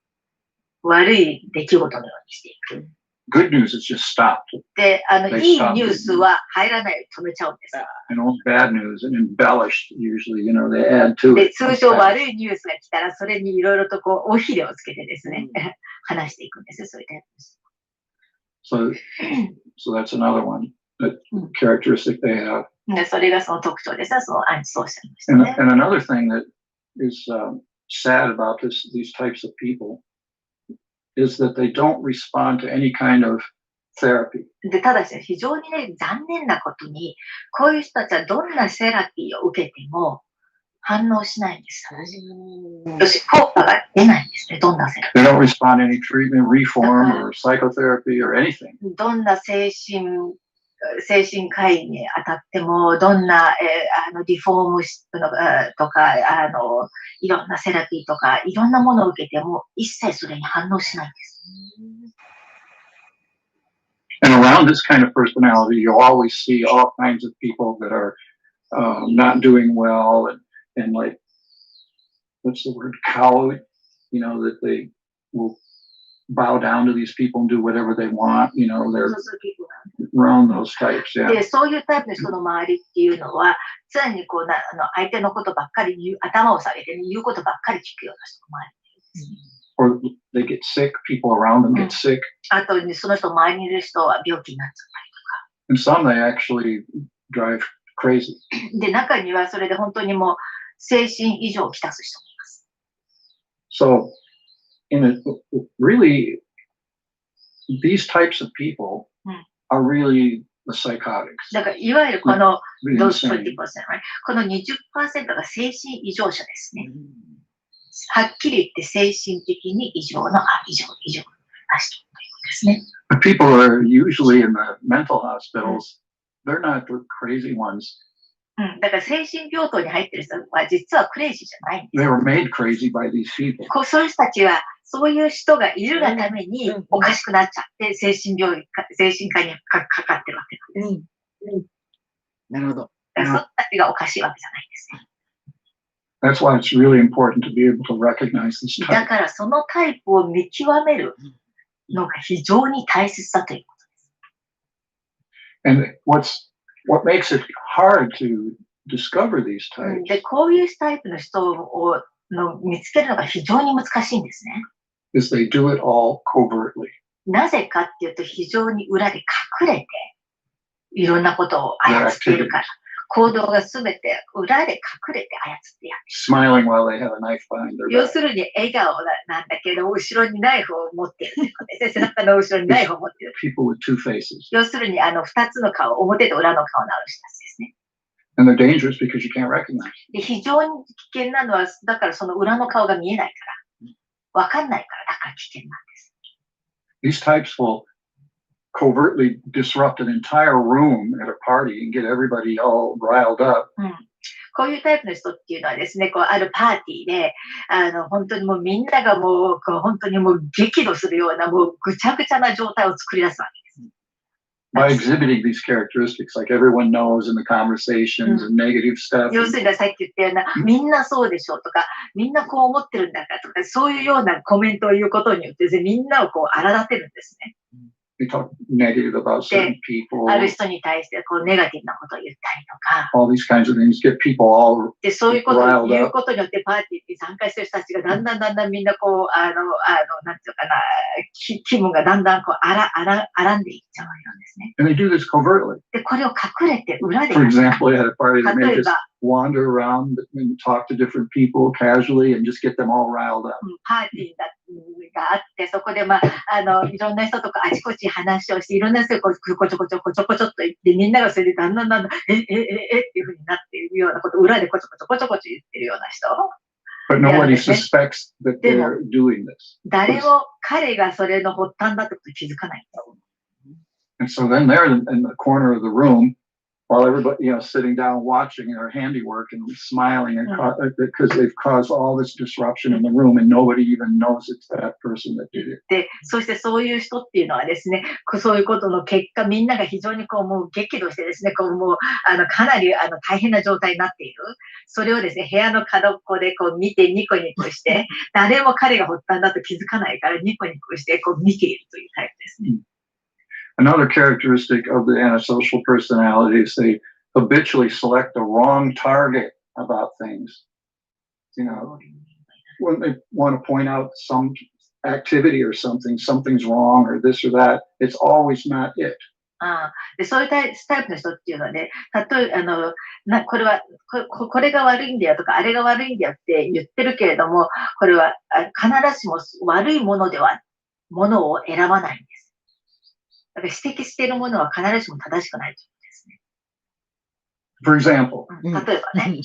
S2: 悪い出来事のようにしていく。
S3: Good news is just stopped.
S2: で、いいニュースは入らないように止めちゃうんです。
S3: And all bad news and embellished, usually, they add to it.
S2: で、通常悪いニュースが来たら、それにいろいろとこう、尾ひれをつけてですね、話していくんですよ、そういうタイプです。
S3: So that's another one, that characteristic they have.
S2: それがその特徴ですね、そのアンチソーシャルの人ね。
S3: And another thing that is sad about these types of people is that they don't respond to any kind of therapy.
S2: で、ただし、非常にね、残念なことに、こういう人たちはどんなセラピーを受けても反応しないんです。効果が出ないんですね、どんなセラピー。
S3: They don't respond to any treatment, reform, or psychotherapy, or anything.
S2: どんな精神科医に当たっても、どんな、リフォームとか、いろんなセラピーとか、いろんなものを受けても、一切それに反応しないんです。
S3: And around this kind of personality, you'll always see all kinds of people that are not doing well and like, what's the word, cowed, that they will bow down to these people and do whatever they want, they're around those types, yeah.
S2: で、そういうタイプの人の周りっていうのは、常にこう相手のことばっかり頭を下げて言うことばっかり聞くような人の周りです。
S3: Or they get sick, people around them get sick.
S2: あと、その人周りにいる人は病気になっちゃったりとか。
S3: And some they actually drive crazy.
S2: で、中にはそれで本当にもう精神異常をきたす人もいます。
S3: So, really, these types of people are really the psychotics.
S2: だから、いわゆるこの those 20%、この 20% が精神異常者ですね。はっきり言って精神的に異常な人ということですね。
S3: The people who are usually in the mental hospitals, they're not the crazy ones.
S2: だから精神病棟に入ってる人は実はクレイジーじゃないんです。
S3: They were made crazy by these people.
S2: そういう人たちはそういう人がいるがためにおかしくなっちゃって精神科にかかってるわけなんです。
S1: なるほど。
S2: その人たちがおかしいわけじゃないんですね。
S3: That's why it's really important to be able to recognize this type.
S2: だからそのタイプを見極めるのが非常に大切だということです。
S3: And what makes it hard to discover these types?
S2: で、こういうタイプの人を見つけるのが非常に難しいんですね。
S3: Is they do it all covertly.
S2: なぜかっていうと非常に裏で隠れていろんなことを操っているから。行動がすべて裏で隠れて操ってやる。
S3: Smiling while they have a knife behind their back.
S2: 要するに笑顔なんだけど、後ろにナイフを持っているということですね。背中の後ろにナイフを持っている。
S3: People with two faces.
S2: 要するに二つの顔、表と裏の顔のある人たちですね。
S3: And they're dangerous because you can't recognize.
S2: で、非常に危険なのは、だからその裏の顔が見えないから、わかんないから、だから危険なんです。
S3: These types will covertly disrupt an entire room at a party and get everybody all riled up.
S2: こういうタイプの人っていうのはですね、あるパーティーで、本当にもうみんながもう、本当にもう激怒するような、もうぐちゃぐちゃな状態を作り出すわけです。
S3: By exhibiting these characteristics, like everyone knows in the conversations and negative stuff.
S2: 要するにさっき言ったような、みんなそうでしょうとか、みんなこう思ってるんだからとか、そういうようなコメントを言うことによって、みんなをこう荒立てるんですね。
S3: They talk negative about certain people.
S2: ある人に対してこうネガティブなことを言ったりとか。
S3: All these kinds of things get people all
S2: で、そういうことを言うことによってパーティーに参加してる人たちがだんだんみんなこう、なんていうかな、気分がだんだんこう、荒んでいっちゃうわけなんですね。
S3: And they do this covertly.
S2: で、これを隠れて裏で。
S3: For example, they had a party that made us wander around and talk to different people casually and just get them all riled up.
S2: パーティーがあって、そこでいろんな人とかあちこち話をして、いろんな人がこちょこちょっと言って、みんながそれでだんだん、っていう風になっているようなこと、裏でこちょこちょ言ってるような人。
S3: But nobody suspects that they're doing this.
S2: 誰も彼がそれの発端だってことに気づかないんです。
S3: And so then they're in the corner of the room while everybody, sitting down watching their handiwork and smiling because they've caused all this disruption in the room and nobody even knows it's that person that did it.
S2: で、そしてそういう人っていうのはですね、そういうことの結果、みんなが非常にもう激怒してですね、もう、かなり、大変な状態になっている。それをですね、部屋の角っこで見てニコニコして、誰も彼が発端だと気づかないからニコニコして見ているというタイプですね。
S3: Another characteristic of the antisocial personality is they habitually select the wrong target about things. When they want to point out some activity or something's wrong or this or that, it's always not it.
S2: でそういうタイプの人っていうのはね、例えこれが悪いんだよとか、あれが悪いんだよって言ってるけれども、これは必ずしも悪いものを選ばないんです。だから指摘しているものは必ずしも正しくないということですね。
S3: For example,
S2: 例えばね。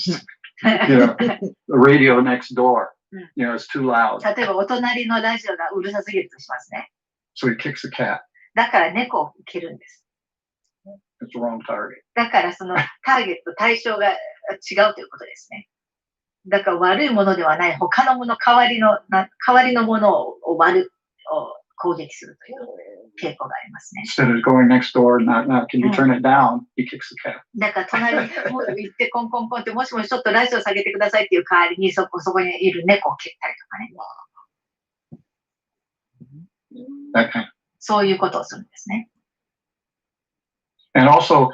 S3: the radio next door, is too loud.
S2: 例えばお隣のラジオがうるさすぎるとしますね。
S3: So he kicks the cat.
S2: だから猫を蹴るんです。
S3: It's the wrong target.
S2: だからそのターゲット、対象が違うということですね。だから悪いものではない他のもの、代わりのものを攻撃するという傾向がありますね。
S3: Instead of going next door, can you turn it down? He kicks the cat.
S2: だから隣に行ってコンコンコンって、もしもしちょっとラジオ下げてくださいっていう代わりにそこにいる猫を蹴ったりとかね。
S3: That kind.
S2: そういうことをするんですね。
S3: And also,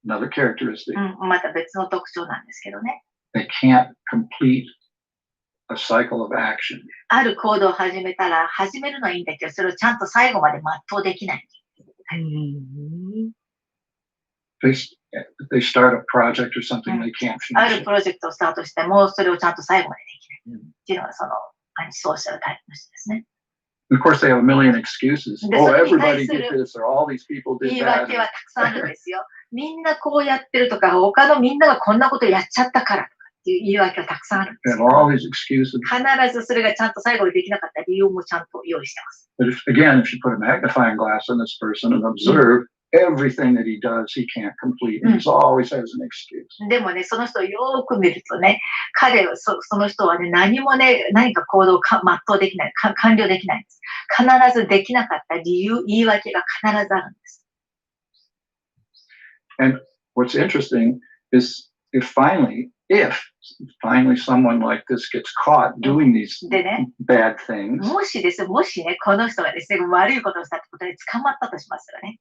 S3: another characteristic.
S2: また別の特徴なんですけどね。
S3: They can't complete a cycle of action.
S2: ある行動を始めたら、始めるのはいいんだけど、それをちゃんと最後まで全うできない。
S3: They start a project or something, they can't
S2: あ
S3: finish
S2: る
S3: it.
S2: プロジェクトをスタートしても、それをちゃんと最後までできない。っていうのがそのアンチソーシャルタイプの人ですね。
S3: Of course, they have a million excuses. Oh, everybody did this, or all these people did
S2: 言い
S3: that.
S2: 訳はたくさんあるんですよ。みんなこうやってるとか、他のみんながこんなことやっちゃったからとかっていう言い訳はたくさんあるんです
S3: And
S2: よ。
S3: all these excuses.
S2: 必ずそれがちゃんと最後にできなかった理由もちゃんと用意してます。
S3: But again, if you put a magnifying glass on this person and observe everything that he does, he can't complete. He always has an excuse.
S2: でもね、その人をよーく見るとね、その人はね、何か行動を全うできない、完了できないんです。必ずできなかった理由、言い訳が必ずあるんです。
S3: And what's interesting is if finally someone like this gets caught doing these bad things,
S2: もしね、この人がですね、悪いことをしたってことで捕まったとしますよね。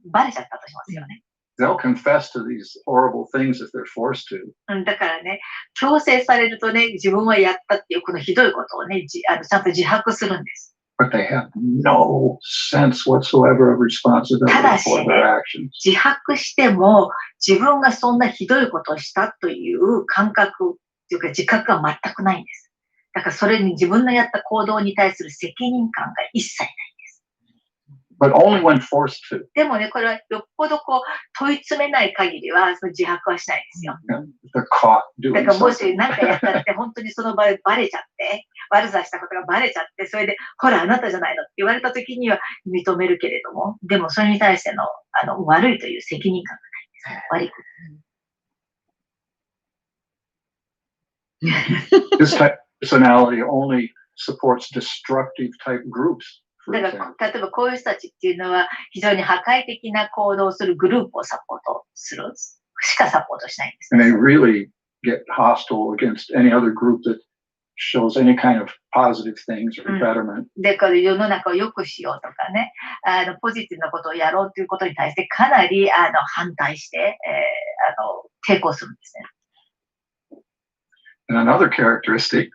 S2: バレちゃったとしますよね。
S3: they'll confess to these horrible things if they're forced to.
S2: だからね、強制されるとね、自分はやったっていうこのひどいことをね、ちゃんと自白するんです。
S3: But they have no sense whatsoever of responsibility for their actions.
S2: 自白しても自分がそんなひどいことをしたという感覚というか自覚が全くないんです。だからそれに自分のやった行動に対する責任感が一切ない。
S3: But only when forced to.
S2: でもね、これはよっぽど問い詰めない限りはその自白はしないですよ。
S3: They're caught doing
S2: だからもし
S3: something.
S2: 何かやったって本当にその場でバレちゃって、悪さしたことがバレちゃって、それで、ほらあなたじゃないのって言われた時には認めるけれども、でもそれに対しての悪いという責任感がないんです。悪い。
S3: This type of personality only supports destructive type groups.
S2: だから例えばこういう人たちっていうのは非常に破壊的な行動をするグループをサポートするしかサポートしないんです。
S3: And they really get hostile against any other group that shows any kind of positive things or betterment.
S2: で、これ世の中を良くしようとかね、ポジティブなことをやろうということに対してかなり反対して、抵抗するんですね。
S3: And another characteristic,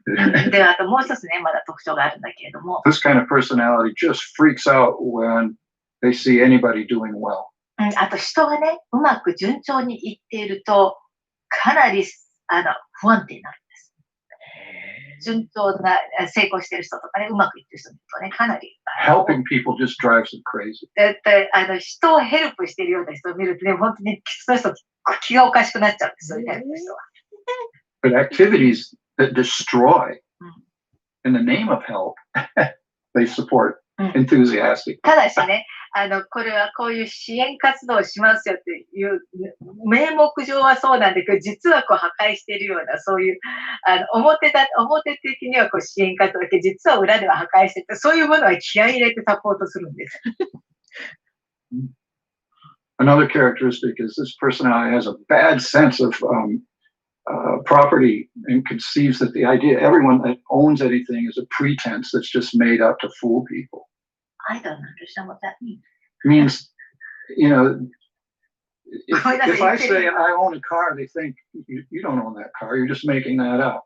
S2: で、あともう一つね、まだ特徴があるんだけれども、
S3: this kind of personality just freaks out when they see anybody doing well.
S2: あと人がね、うまく順調にいっていると、かなり不安定になるんです。順調な成功している人とかね、うまくいっている人とね、かなり。
S3: Helping people just drives them crazy.
S2: 人をヘルプしているような人を見るとね、本当にその人気がおかしくなっちゃうんです、そういうタイプの人は。
S3: But activities that destroy in the name of help, they support enthusiastic.
S2: ただしね、これはこういう支援活動をしますよっていう、名目上はそうなんだけど、実はこう破壊しているような、そういう、表的にはこう支援活動だけど、実は裏では破壊してて、そういうものは気合い入れてサポートするんです。
S3: Another characteristic is this personality has a bad sense of property and conceives that the idea everyone that owns anything is a pretense that's just made up to fool people.
S2: I don't understand what that means.
S3: It means, you know, if I say I own a car, they think you don't own that car. You're just making that up.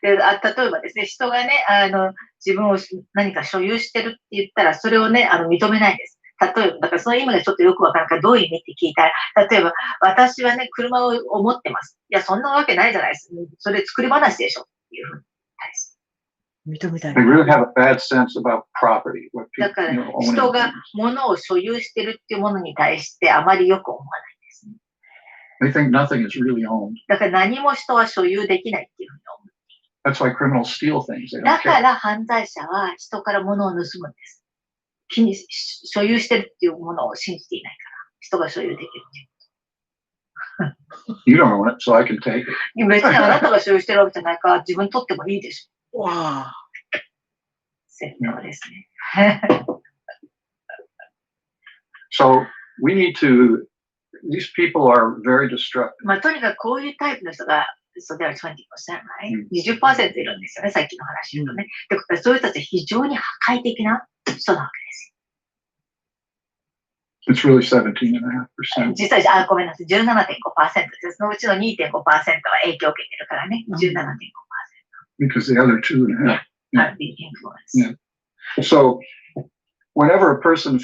S2: 例えばですね、人がね、自分を何か所有してるって言ったら、それをね、認めないです。例えば、だからその意味がちょっとよくわからないから、どういう意味って聞いたら、例えば、私はね、車を持ってます。いや、そんなわけないじゃないです。それ作り話でしょっていうふうに対して。認めたい。
S3: They really have a bad sense about property.
S2: だから、人が物を所有してるっていうものに対してあまりよく思わないですね。
S3: They think nothing is really owned.
S2: だから何も人は所有できないっていうふうに思う。
S3: That's why criminals steal things.
S2: だから犯罪者は人から物を盗むんです。所有してるっていうものを信じていないから、人が所有できるっていう。
S3: You don't own it, so I can take it.
S2: 別にあなたが所有してるわけじゃないから、自分取ってもいいでしょ。わあ。洗脳ですね。
S3: So we need to, these people are very destructive.
S2: まあ、とにかくこういうタイプの人が、So there are 20%, right? 20% いるんですよね、さっきの話言うとね。ってことは、そういう人たちは非常に破壊的な人なわけですよ。
S3: It's really 17.5%.
S2: 実際、ごめんなさい、17.5% です。そのうちの 2.5% は影響を受けてるからね、17.5%.
S3: Because the other 2.5%.
S2: Are being influenced.
S3: Yeah. So whenever a person,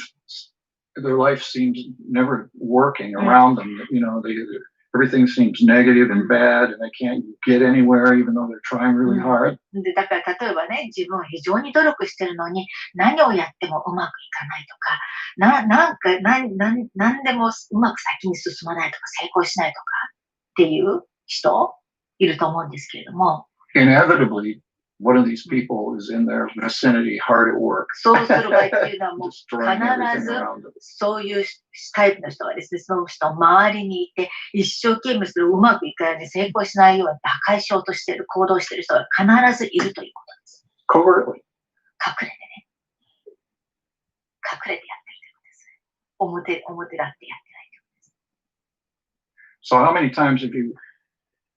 S3: their life seems never working around them, you know, everything seems negative and bad and they can't get anywhere even though they're trying really hard.
S2: で、だから例えばね、自分は非常に努力してるのに何をやってもうまくいかないとか、何でもうまく先に進まないとか成功しないとかっていう人いると思うんですけれども。
S3: Inevitably, one of these people is in their vicinity hard at work.
S2: そうする場合っていうのはもう必ずそういうタイプの人がですね、その人の周りにいて一生懸命それをうまくいかないように成功しないように破壊しようとしている行動している人が必ずいるということです。
S3: Covertly.
S2: 隠れてね。隠れてやってるということです。表だってやってないということです。
S3: So how many times have you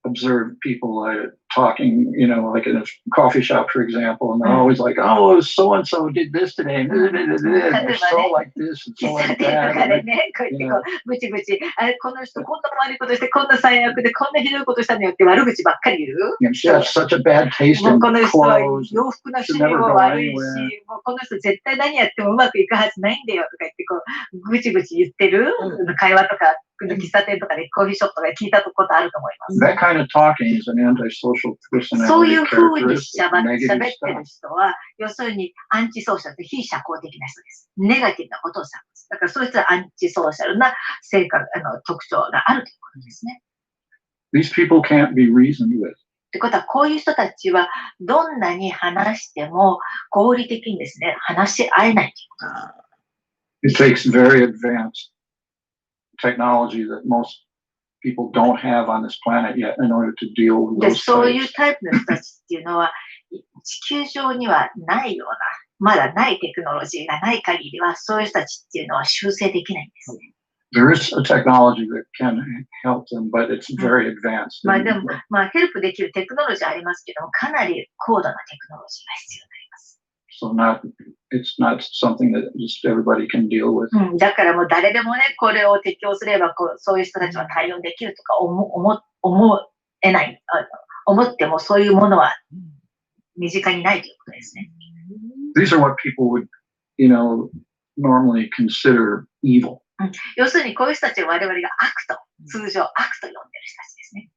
S3: observed people talking, you know, like in a coffee shop, for example, and they're always like, oh, so-and-so did this today, and they're so like this and so like that.
S2: ぐちぐち、この人こんな悪いことして、こんな最悪で、こんなひどいことしたのよって悪口ばっかり言う。
S3: She has such a bad taste in
S2: この人は
S3: clothes.
S2: 洋服の趣味も悪いし、もうこの人絶対何やってもうまくいくはずないんだよとか言って、こう、ぐちぐち言ってる会話とか、喫茶店とかでコーヒーショップとかで聞いたことあると思います。
S3: That kind of talking is an antisocial personality.
S2: そういう風に喋ってる人は、要するにアンチソーシャルで非社交的な人です。ネガティブなことをされます。だからそういう人はアンチソーシャルな性格、特徴があるということですね。
S3: These people can't be reasoned with.
S2: ということは、こういう人たちはどんなに話しても合理的にですね、話し合えないということ
S3: です。It takes very advanced technology that most people don't have on this planet yet in order to deal with those
S2: そういうタイプの人たちっていうのは地球上にはないような、まだないテクノロジーがない限りはそういう人たちっていうのは修正できないんですね。
S3: There is a technology that can help them, but it's very advanced.
S2: まあでも、ヘルプできるテクノロジーありますけども、かなり高度なテクノロジーが必要になります。
S3: So it's not something that just everybody can deal with.
S2: だからもう誰でもね、これを適用すればそういう人たちは対応できるとか思えない。思ってもそういうものは身近にないということですね。
S3: These are what people would, you know, normally consider evil.
S2: 要するにこういう人たちは我々が悪と、通常悪と呼んでいる人たちですね。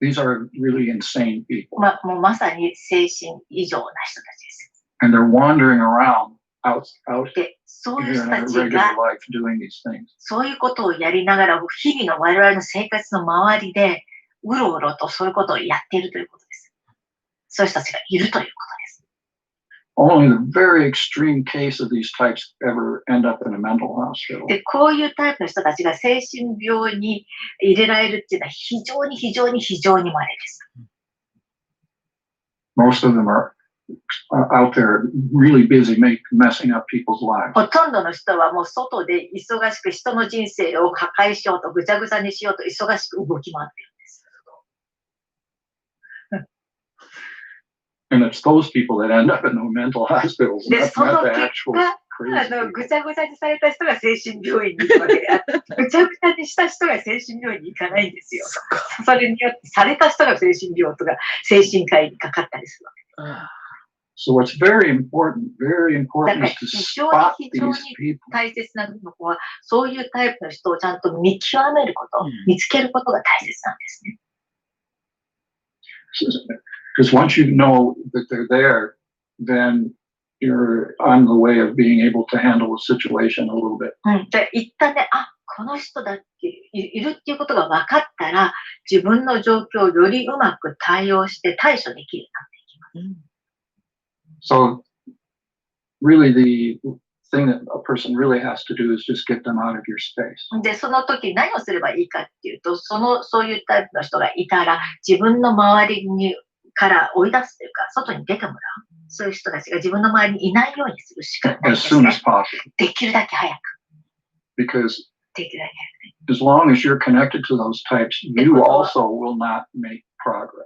S3: These are really insane people.
S2: もうまさに精神異常な人たちです。
S3: And they're wandering around out
S2: で、そういう
S3: here
S2: 人
S3: in
S2: た
S3: our
S2: ち
S3: regular
S2: が
S3: life doing these things.
S2: そういうことをやりながら日々の我々の生活の周りでうろうろとそういうことをやっているということです。そういう人たちがいるということです。
S3: only the very extreme case of these types ever end up in a mental hospital.
S2: で、こういうタイプの人たちが精神病に入れられるっていうのは非常に稀です。
S3: Most of them are out there really busy messing up people's lives.
S2: ほとんどの人はもう外で忙しく人の人生を破壊しようと、ぐちゃぐちゃにしようと忙しく動き回っているんです。
S3: And it's those people that end up in the mental hospitals.
S2: で、
S3: Not
S2: その
S3: the
S2: 結
S3: actual
S2: 果、
S3: crazy people.
S2: ぐちゃぐちゃにされた人が精神病院に行くわけであって、ぐちゃぐちゃにした人が精神病院に行かないんですよ。それによってされた人が精神病とか精神科医にかかったりするわけです。
S3: So what's very important is to spot these people.
S2: 大切なのは、そういうタイプの人をちゃんと見極めること、見つけることが大切なんですね。
S3: Because once you know that they're there, then you're on the way of being able to handle the situation a little bit.
S2: で、一旦ね、あ、この人だっているっていうことが分かったら、自分の状況をよりうまく対応して対処できるようになっていきます。
S3: So really the thing that a person really has to do is just get them out of your space.
S2: で、その時何をすればいいかっていうと、そういうタイプの人がいたら、自分の周りにから追い出すというか、外に出てもらう。そういう人たちが自分の周りにいないようにするしかないですね。できるだけ早く。
S3: Because
S2: できるだけ早く。
S3: as long as you're connected to those types, you also will not make progress.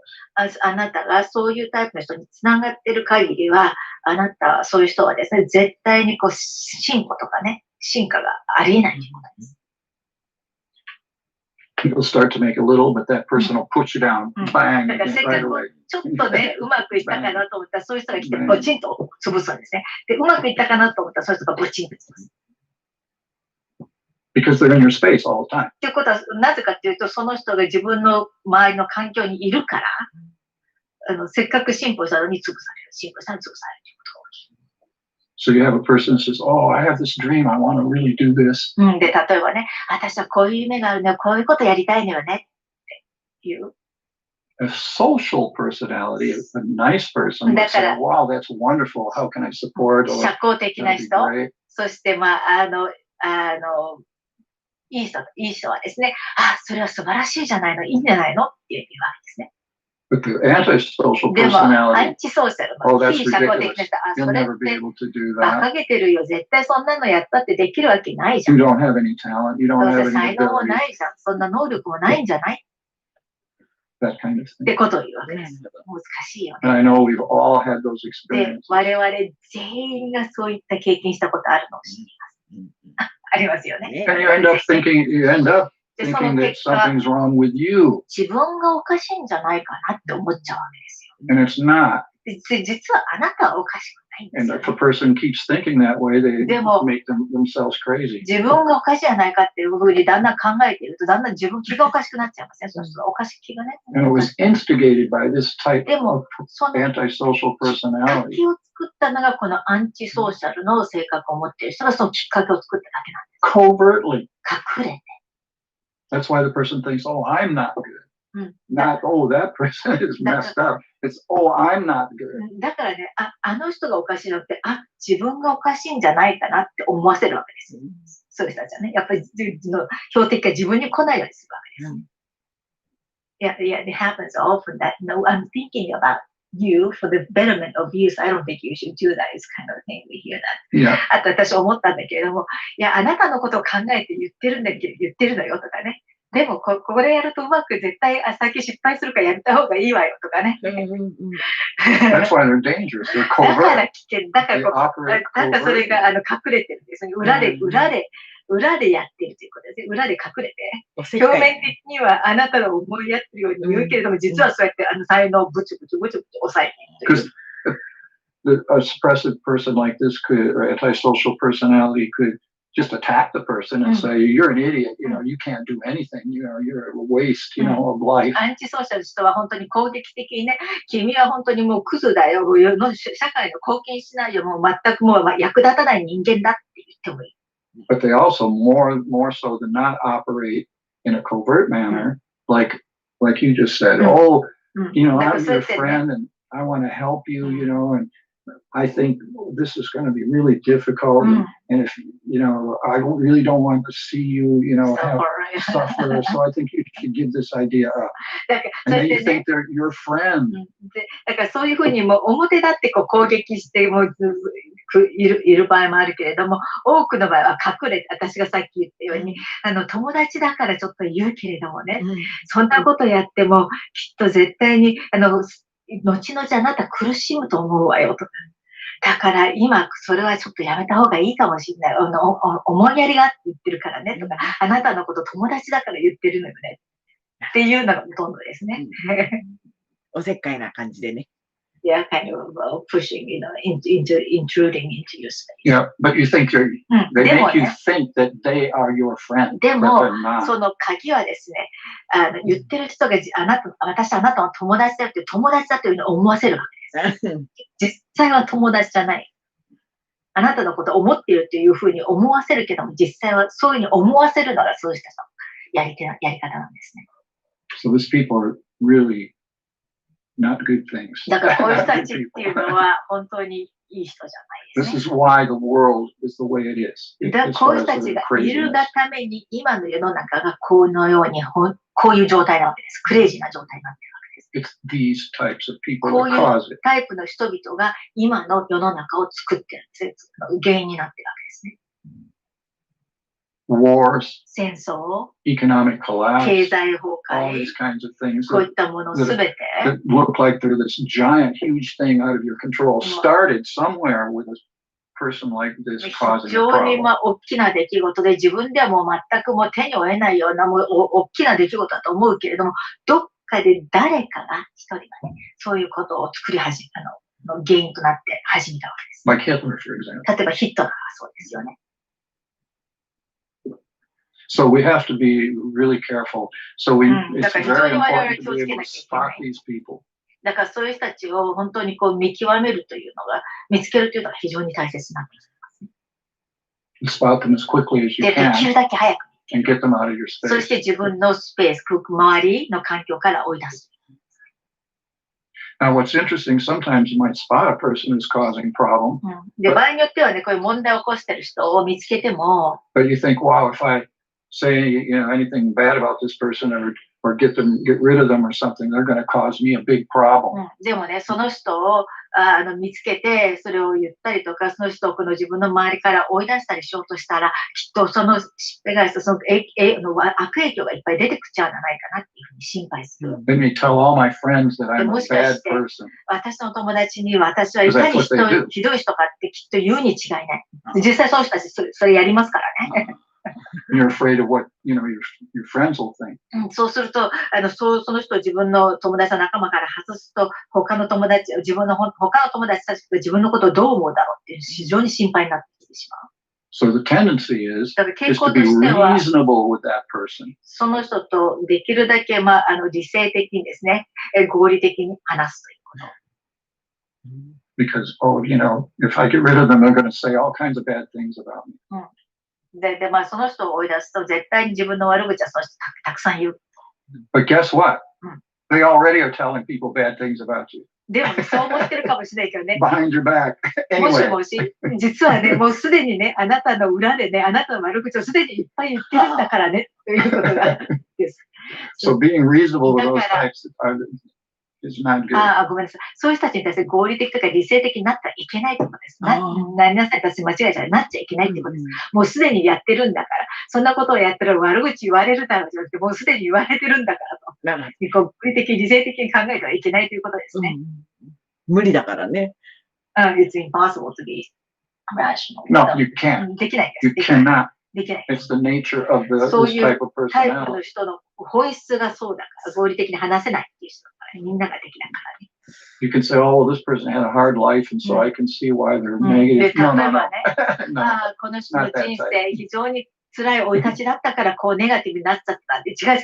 S2: あなたがそういうタイプの人につながっている限りは、あなた、そういう人はですね、絶対にこう進歩とかね、進化がありえないということです。
S3: People start to make a little, but that person will push you down, bang, right away.
S2: ちょっとね、うまくいったかなと思ったら、そういう人が来て、ボチンと潰すんですね。で、うまくいったかなと思ったら、そういう人がボチンと潰す。
S3: Because they're in your space all the time.
S2: っていうことは、なぜかっていうと、その人が自分の周りの環境にいるから、せっかく進歩したのに潰される。進歩したのに潰されるということが起きる。
S3: So you have a person that says, "Oh, I have this dream. I want to really do this."
S2: で、例えばね、私はこういう夢があるのよ、こういうことやりたいのよねっていう。
S3: A social personality, a nice person, would say, "Wow, that's wonderful. How can I support?"
S2: 社交的な人、そしていい人はですね、あ、それは素晴らしいじゃないの、いいんじゃないのって言うわけですね。
S3: But the antisocial
S2: でも、ア
S3: personality,
S2: ンチソーシャルの
S3: oh,
S2: 非
S3: that's
S2: 社交的
S3: ridiculous.
S2: な人、あ、
S3: You'll
S2: それっ
S3: never be
S2: て
S3: able to do
S2: 馬鹿
S3: that.
S2: げてるよ、絶対そんなのやったってできるわけないじゃ
S3: You
S2: ん。
S3: don't have any talent. You
S2: ど
S3: don't
S2: う
S3: have
S2: せ
S3: any
S2: 才能も
S3: ability.
S2: ないじゃん、そんな能力もないんじゃない
S3: That kind of
S2: っ
S3: thing.
S2: てことを言うわけです。難しいよ
S3: And
S2: ね。
S3: I know we've all had those
S2: で、
S3: experiences.
S2: 我々全員がそういった経験したことあるのを知っています。ありますよね。
S3: And you end up thinking that something's wrong with you.
S2: 自分がおかしいんじゃないかなって思っちゃうわけですよ。
S3: And it's not.
S2: で、実はあなたはおかしくないんです
S3: And
S2: よ、
S3: if a
S2: ね。
S3: person keeps thinking that way, they
S2: でも、
S3: make themselves crazy.
S2: 自分がおかしいじゃないかっていうふうにだんだん考えていると、だんだん自分気がおかしくなっちゃいますね。その人がおかしい気がね。
S3: And it was instigated by this type
S2: でも、
S3: of
S2: その
S3: antisocial
S2: きっか
S3: personality.
S2: けを作ったのがこのアンチソーシャルの性格を持っている人がそのきっかけを作っただけなんです。
S3: Covertly.
S2: 隠れて。
S3: That's why the person thinks, oh, I'm not good. Not, oh, that person is messed up. It's, oh, I'm not good.
S2: だからね、あの人がおかしいのって、あ、自分がおかしいんじゃないかなって思わせるわけですよ。そういう人たちはね、やっぱり標的が自分に来ないようにするわけです。Yeah, it happens often that, no, I'm thinking about you for the betterment of you, so I don't think you should do that. It's kind of thing we hear that.
S3: Yeah.
S2: あと私思ったんだけれども、いや、あなたのことを考えて言ってるのよとかね。でもこれやるとうまく絶対先失敗するからやった方がいいわよとかね。
S3: That's why they're dangerous. They're
S2: だか
S3: covert.
S2: ら危険、だからそれが隠れてるんですよ。裏でやってるということですね。裏で隠れて。表面的にはあなたが思いやってるように言うけれども、実はそうやって才能をブチブチ抑えているという。
S3: A suppressive person like this could, or antisocial personality could just attack the person and say, you're an idiot, you can't do anything, you're a waste, of life.
S2: アンチソーシャル人は本当に攻撃的にね、君は本当にもうクズだよ、社会の貢献しないよ、もう全くもう役立たない人間だって言ってもいい。
S3: But they also more so than not operate in a covert manner, like you just said, I'm your friend and I want to help you, I think this is going to be really difficult. And if, I really don't want to see you, suffer. So I think you should give this idea up. And then you think they're your friend.
S2: だからそういうふうにも表立って攻撃してもいる場合もあるけれども、多くの場合は隠れて、私がさっき言ったように、友達だからちょっと言うけれどもね、そんなことやってもきっと絶対に、後々あなた苦しむと思うわよとか。だから今それはちょっとやめた方がいいかもしれない。思いやりがあって言ってるからねとか、あなたのこと友達だから言ってるのよね。っていうのがほとんどですね。
S1: おせっかいな感じでね。
S2: Yeah, kind of pushing, intruding into your space.
S3: Yeah, but you think they make you think that they are your friend.
S2: でも、その鍵はですね、言ってる人が私あなたの友達だって友達だというのを思わせるわけです。実際は友達じゃない。あなたのことを思っているというふうに思わせるけども、実際はそういうふうに思わせるのがそうしたやり方なんですね。
S3: So these people are really not good things.
S2: だからこういう人たちっていうのは本当にいい人じゃないですね。
S3: This is why the world is the way it is.
S2: こういう人たちがいるがために今の世の中がこのようにこういう状態なわけです。クレイジーな状態になっているわけです。
S3: It's these types of people
S2: こう
S3: that
S2: いう
S3: cause it.
S2: タイプの人々が今の世の中を作っているんです。原因になっているわけですね。
S3: Wars,
S2: 戦争、
S3: economic collapse,
S2: 経済崩
S3: all
S2: 壊、
S3: these kinds of things
S2: こういったものすべて
S3: that look like they're this giant, huge thing out of your control started somewhere with a person like this causing
S2: 非
S3: a
S2: 常に
S3: problem.
S2: 大きな出来事で自分ではもう全くもう手に負えないようなもう大きな出来事だと思うけれども、どっかで誰かが一人がね、そういうことを作り原因となって始めたわけです。
S3: Like Hitler, for example.
S2: 例えばヒットラーがそうですよね。
S3: So we have to be really careful. So it's
S2: だから非常
S3: very
S2: に我々は
S3: important
S2: 気を
S3: to
S2: つ
S3: be
S2: け
S3: able
S2: な
S3: to
S2: きゃいけな
S3: spot
S2: い。
S3: these people.
S2: だからそういう人たちを本当に見極めるというのが、見つけるというのが非常に大切になってきます。
S3: Spot them as quickly as you
S2: で、できる
S3: can
S2: だけ早く。
S3: and get them out of your
S2: そ
S3: space.
S2: して自分のスペース、周りの環境から追い出す。
S3: Now, what's interesting, sometimes you might spot a person who's causing a problem,
S2: で、場合によってはね、こういう問題を起こしている人を見つけても、
S3: but you think, wow, if I say anything bad about this person or get rid of them or something, they're going to cause me a big problem.
S2: でもね、その人を見つけて、それを言ったりとか、その人を自分の周りから追い出したりしようとしたら、きっとそのしっぺ返しとその悪影響がいっぱい出てくっちゃうんじゃないかなっていうふうに心配する。
S3: Let me tell all my friends that I'm a
S2: もしか
S3: bad
S2: して
S3: person.
S2: 私の友達に私はいかにひどい人かってきっと言うに違いない。実際その人たちそれやりますからね。
S3: You're afraid of what your friends will think.
S2: そうするとその人を自分の友達の仲間から外すと他の友達たちが自分のことをどう思うだろうっていう非常に心配になってきてしまう。
S3: So the tendency is
S2: だから傾
S3: to
S2: 向と
S3: be
S2: しては
S3: reasonable with that person.
S2: その人とできるだけ理性的にですね、合理的に話すということ。
S3: Because, if I get rid of them, they're going to say all kinds of bad things about me.
S2: で、その人を追い出すと絶対に自分の悪口はその人たくさん言う。
S3: But guess what? They already are telling people bad things about you.
S2: でも、そう思ってるかもしれないけどね。
S3: Behind your back.
S2: もし
S3: Anyway.
S2: もし、実はね、もうすでにね、あなたの裏でね、あなたの悪口をすでにいっぱい言ってるんだからね、ということがです。
S3: So being reasonable with those types is not good.
S2: ごめんなさい。そういう人たちに対して合理的とか理性的になってはいけないってことです。なりなさい、私間違えちゃう。なっちゃいけないってことです。もうすでにやってるんだから、そんなことをやったら悪口言われるだろうじゃなくて、もうすでに言われてるんだからと。合理的、理性的に考えてはいけないということですね。
S1: 無理だからね。
S2: It's impossible to be rational.
S3: No, you can't.
S2: できない
S3: You
S2: です。
S3: cannot.
S2: できない。
S3: It's the nature of this
S2: そういう
S3: type of
S2: タイプ
S3: personality.
S2: の人の本質がそうだから、合理的に話せないっていう人だから、みんなができないからね。
S3: You can say, oh, well, this person had a hard life, and so I can see why they're negative.
S2: で、例え
S3: No,
S2: ば
S3: no, no.
S2: ね、この人の人生非常に辛い生い立ちだったからこうネガティブになっちゃったんで、違う。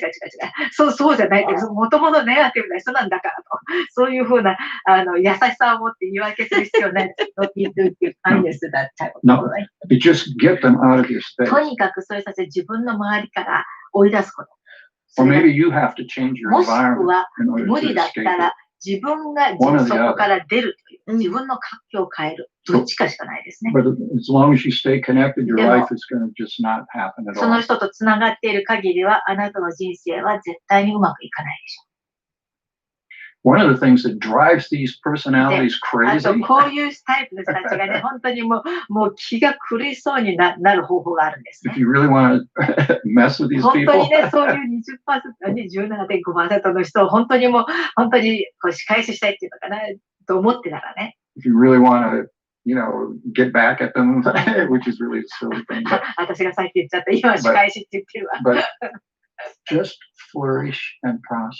S2: そうじゃないです。もともとネガティブな人なんだからと。そういうふうな優しさを持って言い訳する必要ないです。Not you do your kindness to that type of
S3: No, you just get them out of your space.
S2: とにかくそういう人たち自分の周りから追い出すこと。
S3: Or maybe you have to change your
S2: もしく
S3: environment
S2: は
S3: in order
S2: 無
S3: to
S2: 理だっ
S3: escape
S2: た
S3: it.
S2: ら自分がそこから出るという、自分の環境を変える。どっちかしかないですね。
S3: But as long as you stay connected, your life is going to just not happen at all.
S2: その人とつながっている限りは、あなたの人生は絶対にうまくいかないでしょう。
S3: One of the things that drives these personalities crazy.
S2: あとこういうタイプの人たちがね、本当にもう気が狂いそうになる方法があるんですね。
S3: If you really want to mess with these
S2: 本当
S3: people.
S2: にね、そういう 17.5% の人を本当にこう仕返ししたいっていうのかなと思ってたらね。
S3: If you really want to, get back at them, which is really a silly thing.
S2: 私がさっき言っちゃった、今仕返しって言ってるわ。
S3: But just flourish and prosper.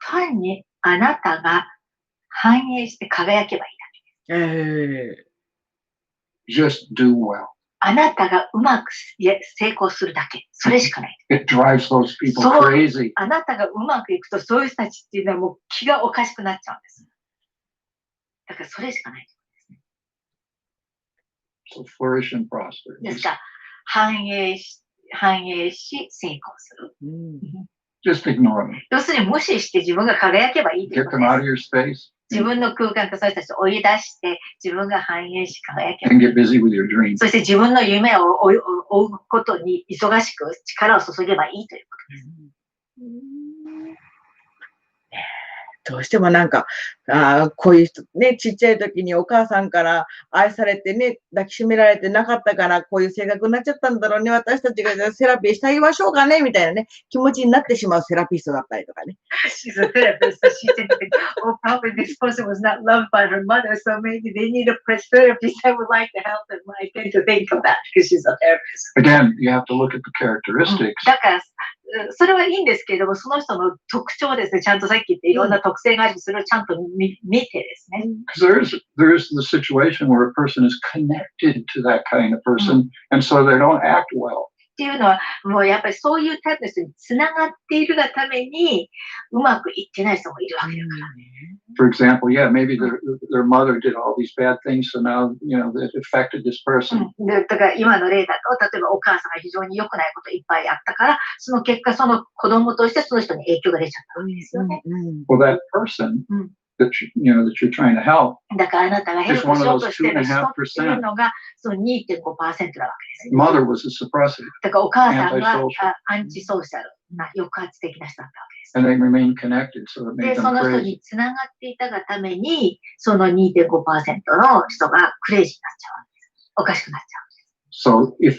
S2: 単にあなたが繁栄して輝けばいいだけです。
S3: Just do well.
S2: あなたがうまく成功するだけ。それしかない。
S3: It drives those people crazy.
S2: あなたがうまくいくと、そういう人たちっていうのはもう気がおかしくなっちゃうんです。だからそれしかない。
S3: So flourish and prosper.
S2: ですから、繁栄し成功する。
S3: Just ignore them.
S2: 要するに無視して自分が輝けばいいという
S3: Get
S2: こと
S3: them
S2: で
S3: out
S2: す。
S3: of your space
S2: 自分の空間とそういう人たちを追い出して、自分が繁栄し輝けばい
S3: and
S2: い。
S3: get busy with your dreams.
S2: そして自分の夢を追うことに忙しく力を注げばいいということです。
S1: どうしてもなんか、こういう人ね、ちっちゃい時にお母さんから愛されてね、抱きしめられてなかったから、こういう性格になっちゃったんだろうね。私たちがセラピーしてあげましょうかね、みたいなね、気持ちになってしまうセラピストだったりとかね。
S2: She's a therapist, so she said, oh, probably this person was not loved by her mother, so maybe they need a therapist. I would like to help them. I tend to think of that because she's a therapist.
S3: Again, you have to look at the characteristics.
S2: だから、それはいいんですけれども、その人の特徴ですね、ちゃんとさっき言っていろんな特性があるし、それをちゃんと見てですね。
S3: Because there's the situation where a person is connected to that kind of person, and so they don't act well.
S2: っていうのは、もうやっぱりそういうタイプの人につながっているがために、うまくいってない人もいるわけだからね。
S3: For example, yeah, maybe their mother did all these bad things, so now, it affected this person.
S2: だから今の例だと、例えばお母さんが非常に良くないこといっぱいあったから、その結果、その子供としてその人に影響が出ちゃったわけですよね。
S3: Well, that person that you're trying to help
S2: だからあなたがヘルプしようとしている人っていうのが、その 2.5% なわけですよ。
S3: mother was a suppressive,
S2: だからお母さんがアンチソーシャルな抑圧的な人だったわけです。
S3: and they remained connected, so it
S2: で、
S3: made
S2: そ
S3: them
S2: の人
S3: crazy.
S2: につながっていたがために、その 2.5% の人がクレイジーになっちゃうわけです。おかしくなっちゃう。
S3: So if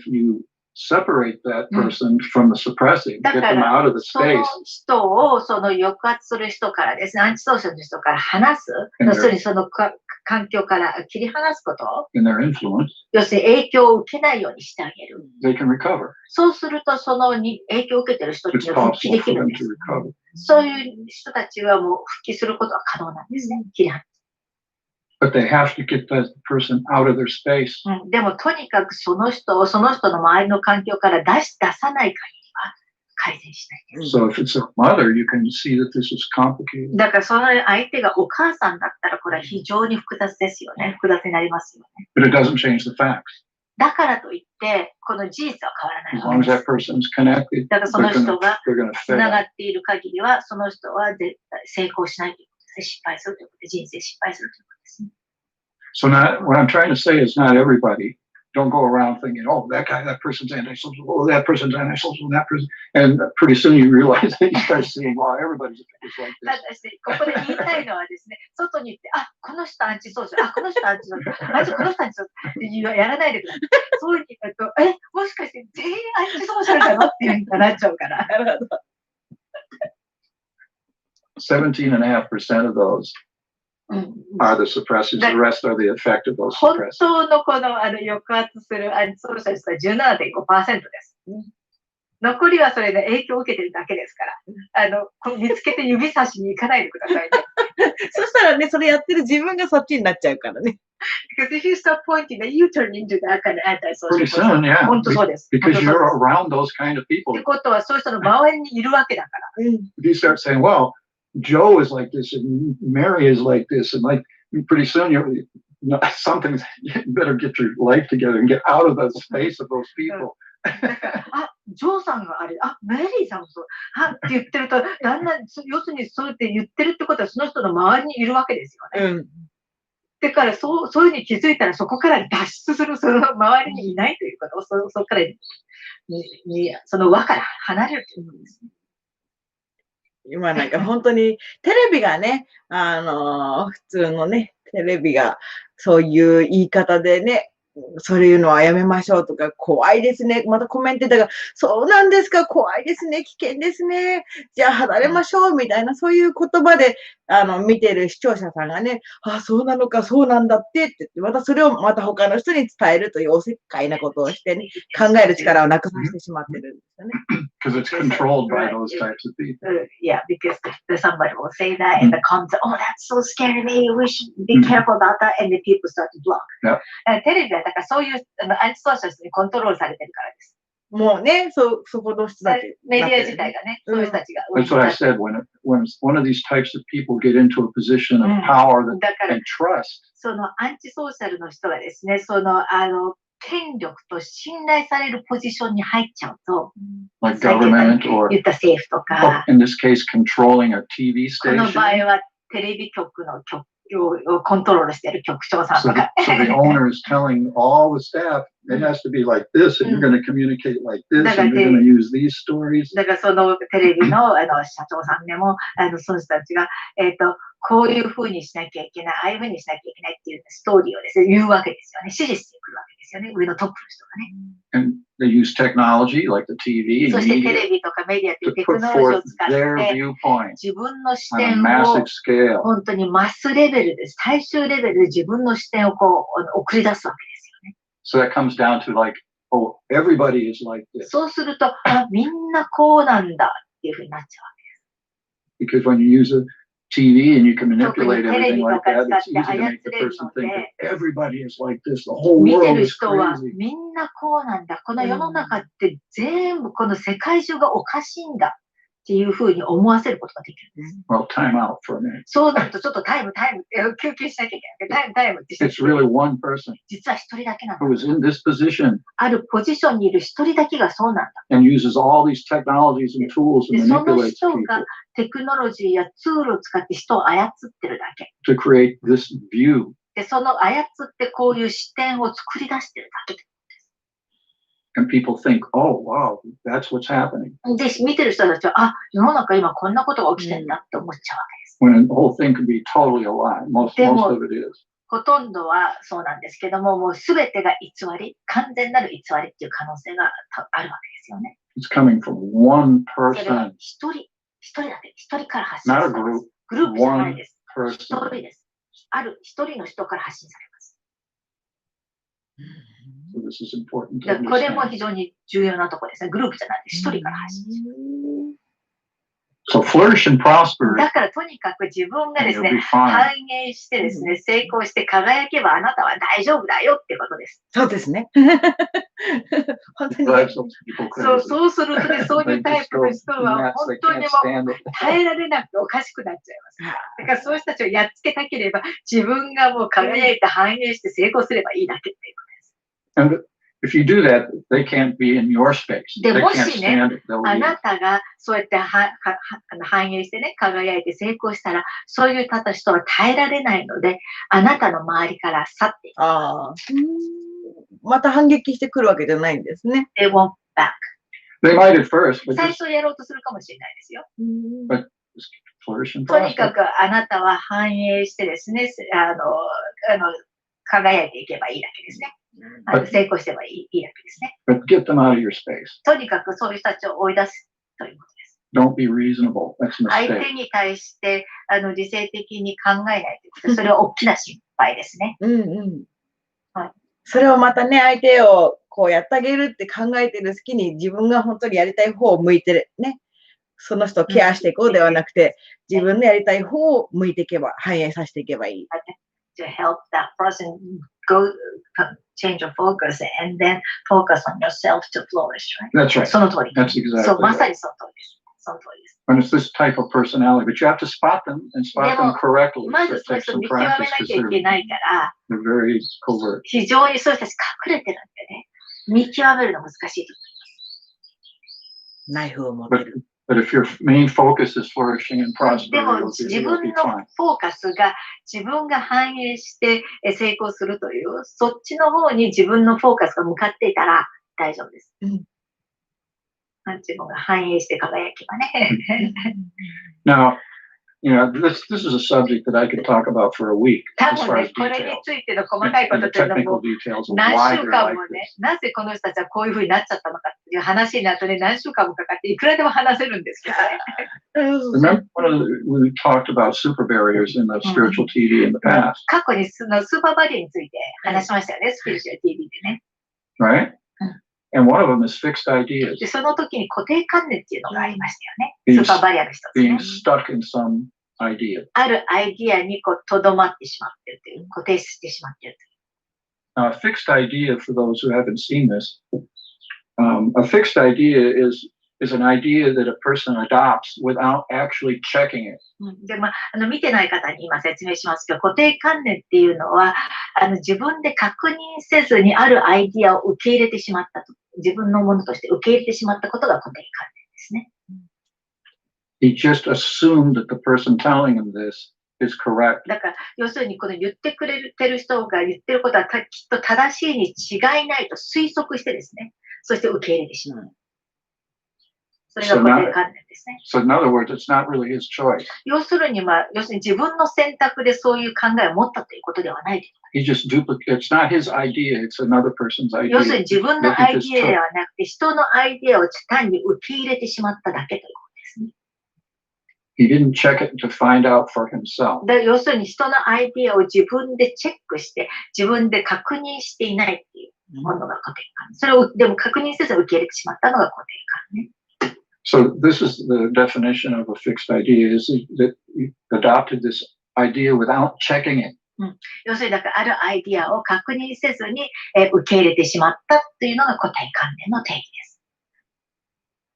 S3: you separate that person from the suppressive, get them out of the
S2: その
S3: space.
S2: 人をその抑圧する人からですね、アンチソーシャルの人から離す、要するにその環境から切り離すこと、
S3: In their influence,
S2: 要するに影響を受けないようにしてあげる。
S3: they can recover.
S2: そうすると、その影響を受けている人
S3: It's
S2: には復帰
S3: possible
S2: でき
S3: for
S2: るん
S3: them
S2: で
S3: to
S2: す。
S3: recover.
S2: そういう人たちはもう復帰することは可能なんですね。切り離す。
S3: But they have to get that person out of their space.
S2: でも、とにかくその人をその人の周りの環境から出さない限りは改善しないです。
S3: So if it's a mother, you can see that this is complicated.
S2: だからその相手がお母さんだったらこれは非常に複雑ですよね。複雑になりますよね。
S3: But it doesn't change the facts.
S2: だからといって、この事実は変わら
S3: As
S2: ない
S3: long
S2: わ
S3: as
S2: け
S3: that
S2: です。
S3: person's connected,
S2: だからその人が
S3: they're going to
S2: つな
S3: fail.
S2: がっている限りは、その人は絶対成功しないということで失敗するということで、人生失敗するということですね。
S3: So what I'm trying to say is not everybody. Don't go around thinking, oh, that person's antisocial, oh, that person's antisocial, that person. And pretty soon you realize that you start seeing, wow, everybody's like
S2: た
S3: this.
S2: だし、ここで言いたいのはですね、外に行って、あ、この人アンチソーシャル、あ、この人アンチソーシャル、あ、この人アンチソーシャルってやらないでください。そういうふうに言うと、もしかして全員アンチソーシャルなのっていうふうになっちゃうから。
S3: 17.5% of those are the suppressors. The rest are the effect of those
S2: 本
S3: suppressors.
S2: 当のこの抑圧するアンチソーシャルは 17.5% です。残りはそれで影響を受けてるだけですから、見つけて指差しに行かないでくださいね。
S1: そしたらね、それやってる自分がそっちになっちゃうからね。
S2: Because if you start pointing that you turn into that kind of antisocial
S3: Pretty soon,
S2: person.
S3: yeah.
S2: 本当そうです。
S3: Because you're around those kind of
S2: っ
S3: people.
S2: てことは、そういう人の周りにいるわけだから。
S3: If you start saying, well, Joe is like this and Mary is like this, and like pretty soon you better get your life together and get out of the space of those people.
S2: あ、ジョーさんがあれ、あ、メリーさんもそう、はって言ってると、だんだん、要するにそうやって言ってるってことは、その人の周りにいるわけですよね。だから、そういうふうに気づいたら、そこから脱出する、その周りにいないということを、そこからその輪から離れるということですね。
S1: 今なんか本当にテレビがね、普通のね、テレビがそういう言い方でね、そういうのはやめましょうとか、怖いですね。またコメンテーターが、そうなんですか、怖いですね、危険ですね。じゃあ離れましょう、みたいな、そういう言葉で、見てる視聴者さんがね、あ、そうなのか、そうなんだって言って、またそれをまた他の人に伝えるというおせっかいなことをしてね、考える力をなくさせてしまってるんですよね。
S3: Because it's controlled by those types of people.
S2: Yeah, because somebody will say that in the comments, oh, that's so scary me, we should be careful about that, and the people start to block. テレビはだからそういうアンチソーシャルにコントロールされてるからです。
S1: もうね、そこの人たち。
S2: メディア自体がね、そういう人たちが。
S3: That's what I said, when one of these types of people get into a position of power and trust.
S2: そのアンチソーシャルの人がですね、権力と信頼されるポジションに入っちゃうと、
S3: like government or
S2: 言った政府とか、
S3: in this case, controlling a TV station.
S2: この場合はテレビ局のをコントロールしている局長さんとか。
S3: So the owner is telling all the staff, it has to be like this, and you're going to communicate like this, and you're going to use these stories.
S2: だからそのテレビの社長さんでも、その人たちが、こういうふうにしなきゃいけない、ああいうふうにしなきゃいけないっていうストーリーをですね、言うわけですよね。指示してくるわけですよね。上のトップの人がね。
S3: And they use technology like the TV
S2: そ
S3: and
S2: してテ
S3: media
S2: レビとかメディアという
S3: to
S2: テク
S3: put
S2: ノロジーを
S3: forth
S2: 使っ
S3: their
S2: て、
S3: viewpoint
S2: 自分の視
S3: on a
S2: 点を
S3: massive scale.
S2: 本当にマスレベルです。最終レベルで自分の視点をこう送り出すわけですよね。
S3: So that comes down to like, oh, everybody is like this.
S2: そうすると、あ、みんなこうなんだっていうふうになっちゃうわけです。
S3: Because when you use a TV and you can manipulate everything like that, it's easy to make the person think that everybody is like this. The whole
S2: 見て
S3: world
S2: る
S3: is
S2: 人は
S3: crazy.
S2: みんなこうなんだ。この世の中って全部この世界中がおかしいんだっていうふうに思わせることができるんです。
S3: Well, time out for a minute.
S2: そうなるとちょっとタイムって休憩しなきゃいけない。タイムって
S3: It's really one person
S2: 実は一人だけなんだ。
S3: who is in this position
S2: あるポジションにいる一人だけがそうなんだ。
S3: and uses all these technologies and tools
S2: で、
S3: and
S2: その
S3: manipulates
S2: 人
S3: people
S2: がテクノロジーやツールを使って人を操ってるだけ。
S3: to create this view.
S2: で、その操ってこういう視点を作り出してるだけ。
S3: And people think, oh, wow, that's what's happening.
S2: で、見てる人たちは、あ、世の中今こんなことが起きてんだって思っちゃうわけです。
S3: When the whole thing could be totally a lie. Most of it is.
S2: ほとんどはそうなんですけども、もうすべてが偽り、完全なる偽りっていう可能性があるわけですよね。
S3: It's coming from one
S2: それは
S3: person,
S2: 一人だけ、一人から発信
S3: not
S2: さ
S3: a
S2: れます。
S3: group,
S2: グループじゃないです。一
S3: person.
S2: 人です。ある一人の人から発信されます。
S3: So this is important to
S2: だからこれも
S3: understand.
S2: 非常に重要なところですね。グループじゃないです。一人から発信する。
S3: So flourish and prosper,
S2: だからとにかく自分が
S3: and
S2: です
S3: you'll
S2: ね、
S3: be fine.
S2: 反映してですね、成功して輝けばあなたは大丈夫だよってことです。
S1: そうですね。本当に。
S3: Drives those people
S2: そう
S3: crazy.
S2: するとね、そういうタイプの人は
S3: Nuts,
S2: 本
S3: they
S2: 当に
S3: can't
S2: もう
S3: stand it.
S2: 耐えられなくておかしくなっちゃいます。だからそういう人たちをやっつけたければ、自分がもう輝いて反映して成功すればいいだけっていうことです。
S3: And if you do that, they can't be in your space.
S2: で、
S3: They
S2: も
S3: can't
S2: しね、
S3: stand it. They'll
S2: あ
S3: leave.
S2: なたがそうやって反映してね、輝いて成功したら、そういう人は耐えられないので、あなたの周りから去っていく。
S1: ああ。また反撃してくるわけじゃないんですね。
S2: They won't back.
S3: They might at first, but
S2: 最
S3: just
S2: 初やろうとするかもしれないですよ。
S3: flourish and
S2: とに
S3: prosper.
S2: かくあなたは反映してですね、輝いていけばいいだけですね。成功してばいいだけですね。
S3: But get them out of your space.
S2: とにかくそういう人たちを追い出すということです。
S3: Don't be reasonable. That's a
S2: 相
S3: mistake.
S2: 手に対して理性的に考えないということで、それは大きな失敗ですね。はい、
S1: それをまたね、相手をこうやってあげるって考えてる隙に自分が本当にやりたい方を向いてるね。その人をケアしていこうではなくて、自分のやりたい方を向いていけば、反映させていけばいい。
S2: To help that person change your focus and then focus on yourself to flourish, right?
S3: That's right.
S2: その通り。
S3: That's exactly
S2: そう、まさ
S3: right.
S2: にその通りです。その通りです。
S3: And it's this type of personality, but you have to spot them and spot them correctly.
S2: ま
S3: So
S2: ず
S3: it
S2: そういう
S3: takes
S2: 人
S3: some
S2: 見極め
S3: practice
S2: な
S3: because
S2: きゃいけないから、
S3: they're very covert.
S2: 非常にそういう人たち隠れてるんでね、見極めるの難しいと
S1: ナイフを持てる。
S3: But if your main focus is flourishing and
S2: でも
S3: prosperity,
S2: 自
S3: you'll
S2: 分
S3: be
S2: の
S3: fine.
S2: フォーカスが自分が繁栄して成功するという、そっちの方に自分のフォーカスが向かっていたら大丈夫です。自分が繁栄して輝けばね。
S3: Now, this is a subject that I could talk about for a week
S2: 多
S3: as
S2: 分
S3: far
S2: ね、
S3: as
S2: これに
S3: details
S2: ついての細かいこ
S3: and
S2: と
S3: the
S2: というのも
S3: technical details of
S2: 何
S3: why
S2: 週
S3: they're
S2: 間
S3: like
S2: もね、
S3: this.
S2: なぜこの人たちはこういう風になっちゃったのかっていう話になるとね、何週間もかかっていくらでも話せるんですけどね。
S3: Remember we talked about super barriers in the spiritual TV in the past,
S2: 過去にスーパーバリアについて話しましたよね、スピリチュアル TV でね。
S3: right? And one of them is fixed ideas,
S2: で、その時に固定観念っていうのがありましたよね。スーパーバリアの一つね
S3: being。stuck in some idea.
S2: あるアイディアにとどまってしまっているという、固定してしまっているという。
S3: Now, a fixed idea, for those who haven't seen this, a fixed idea is an idea that a person adopts without actually checking it.
S2: で、見てない方に今説明しますけど、固定観念っていうのは、自分で確認せずにあるアイディアを受け入れてしまったと。自分のものとして受け入れてしまったことが固定観念ですね。
S3: He just assumed that the person telling him this is correct.
S2: だから、要するにこの言ってくれてる人が言ってることはきっと正しいに違いないと推測してですね、そして受け入れてしまう。それが固定観念ですね。
S3: So in other words, it's not really his choice.
S2: 要するに自分の選択でそういう考えを持ったということではない。
S3: He just duplicates. It's not his idea. It's another person's idea.
S2: 要するに自分のアイディアではなくて、人のアイディアを単に受け入れてしまっただけということですね。
S3: He didn't check it to find out for himself.
S2: 要するに人のアイディアを自分でチェックして、自分で確認していないっていうものが固定観念。それをでも確認せず受け入れてしまったのが固定観念。
S3: So this is the definition of a fixed idea, is that you adopted this idea without checking it.
S2: 要するにだからあるアイディアを確認せずに受け入れてしまったというのが固定観念の定義です。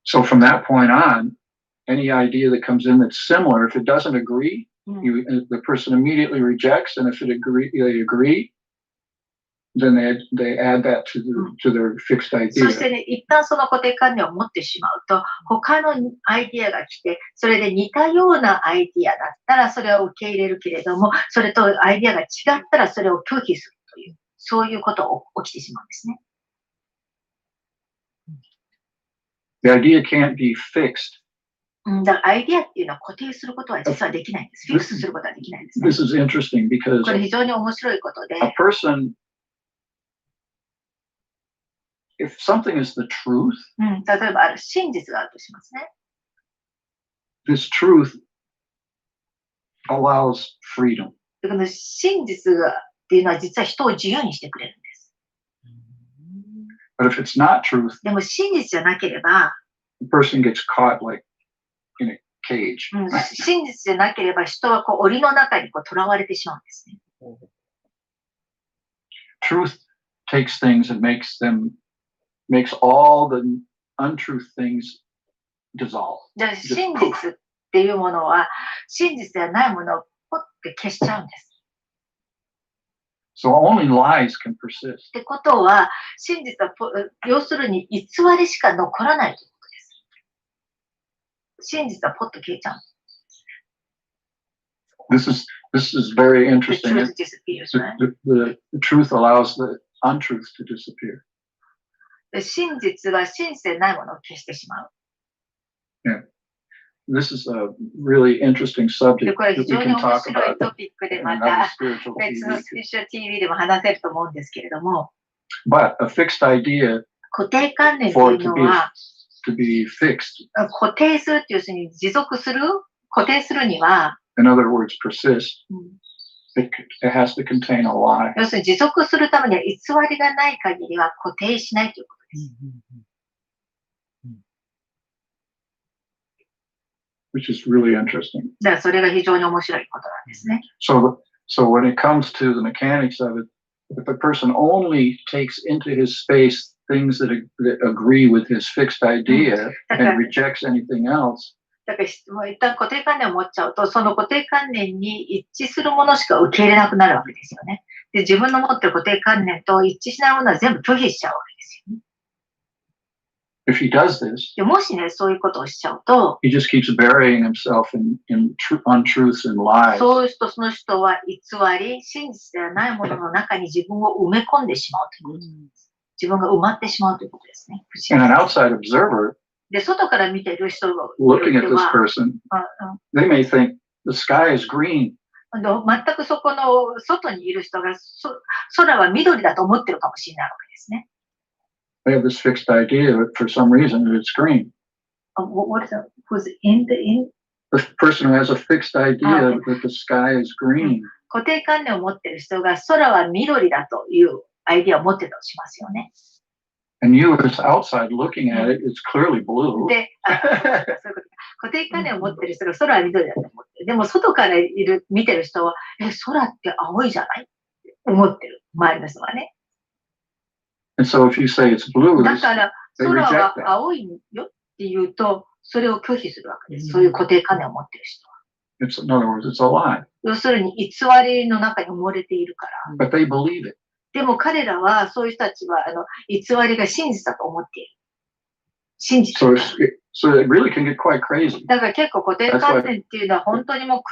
S3: So from that point on, any idea that comes in that's similar, if it doesn't agree, the person immediately rejects, and if they agree, then they add that to their fixed idea.
S2: そしてね、一旦その固定観念を持ってしまうと、他のアイディアが来て、それで似たようなアイディアだったらそれを受け入れるけれども、それとアイディアが違ったらそれを拒否するという、そういうことが起きてしまうんですね。
S3: The idea can't be fixed.
S2: だからアイディアっていうのは固定することは実はできないんです。フィックスすることはできないんですね。
S3: This is interesting because
S2: これ非常に面白いことで、
S3: a person, if something is the truth,
S2: 例えばある真実があるとしますね。
S3: this truth allows freedom.
S2: この真実がっていうのは実は人を自由にしてくれるんです。
S3: But if it's not truth,
S2: でも真実じゃなければ、
S3: the person gets caught like in a cage.
S2: 真実じゃなければ人は檻の中に囚われてしまうんですね。
S3: Truth takes things and makes all the untruth things dissolve.
S2: じゃあ真実っていうものは真実ではないものをポッて消しちゃうんです。
S3: So only lies can persist.
S2: ってことは真実は要するに偽りしか残らないということです。真実はポッと消えちゃう。
S3: This is very interesting. The truth allows the untruth to disappear.
S2: 真実は真実でないものを消してしまう。
S3: Yeah. This is a really interesting subject
S2: これ
S3: that
S2: 非
S3: we
S2: 常に
S3: can
S2: 面
S3: talk
S2: 白い
S3: about
S2: トピックで
S3: in
S2: ま
S3: another
S2: た
S3: spiritual
S2: 別の
S3: TV.
S2: スピリチュアル TV でも話せると思うんですけれども、
S3: But a fixed idea
S2: 固定観念と
S3: for
S2: いう
S3: it
S2: のは
S3: to be fixed,
S2: 固定するっていう要するに持続する、固定するには、
S3: in other words, persist, it has to contain a lie.
S2: 要するに持続するためには偽りがない限りは固定しないということです。
S3: Which is really interesting.
S2: だからそれが非常に面白いことなんですね。
S3: So when it comes to the mechanics of it, if a person only takes into his space things that agree with his fixed idea and rejects anything else,
S2: だから一旦固定観念を持っちゃうと、その固定観念に一致するものしか受け入れなくなるわけですよね。で、自分の持ってる固定観念と一致しないものは全部拒否しちゃうわけですよね。
S3: if he does this,
S2: もしね、そういうことをしちゃうと、
S3: he just keeps burying himself in untruths and lies.
S2: そうするとその人は偽り、真実ではないものの中に自分を埋め込んでしまうということです。自分が埋まってしまうということですね。
S3: And an outside observer,
S2: で、外から見ている人が
S3: looking at this person, they may think the sky is green.
S2: 全くそこの外にいる人が空は緑だと思ってるかもしれないわけですね。
S3: They have this fixed idea that for some reason it's green.
S2: What is that? Who's in
S3: the person who has a fixed idea that the sky is green.
S2: 固定観念を持っている人が空は緑だというアイディアを持ってたとしますよね。
S3: And you as outside looking at it, it's clearly blue.
S2: で、そういうこと。固定観念を持っている人が空は緑だと思ってる。でも外から見てる人は、空って青いじゃないって思ってる。周りの人はね。
S3: And so if you say it's blue,
S2: だから空は青いよって言うと、それを拒否するわけです。そういう固定観念を持っている人は。
S3: In other words, it's a lie.
S2: 要するに偽りの中に埋もれているから。
S3: But they believe it.
S2: でも彼らは、そういう人たちは偽りが真実だと思っている。信じている。
S3: So it really can get quite crazy.
S2: だから結構固定観念っていうのは本当にも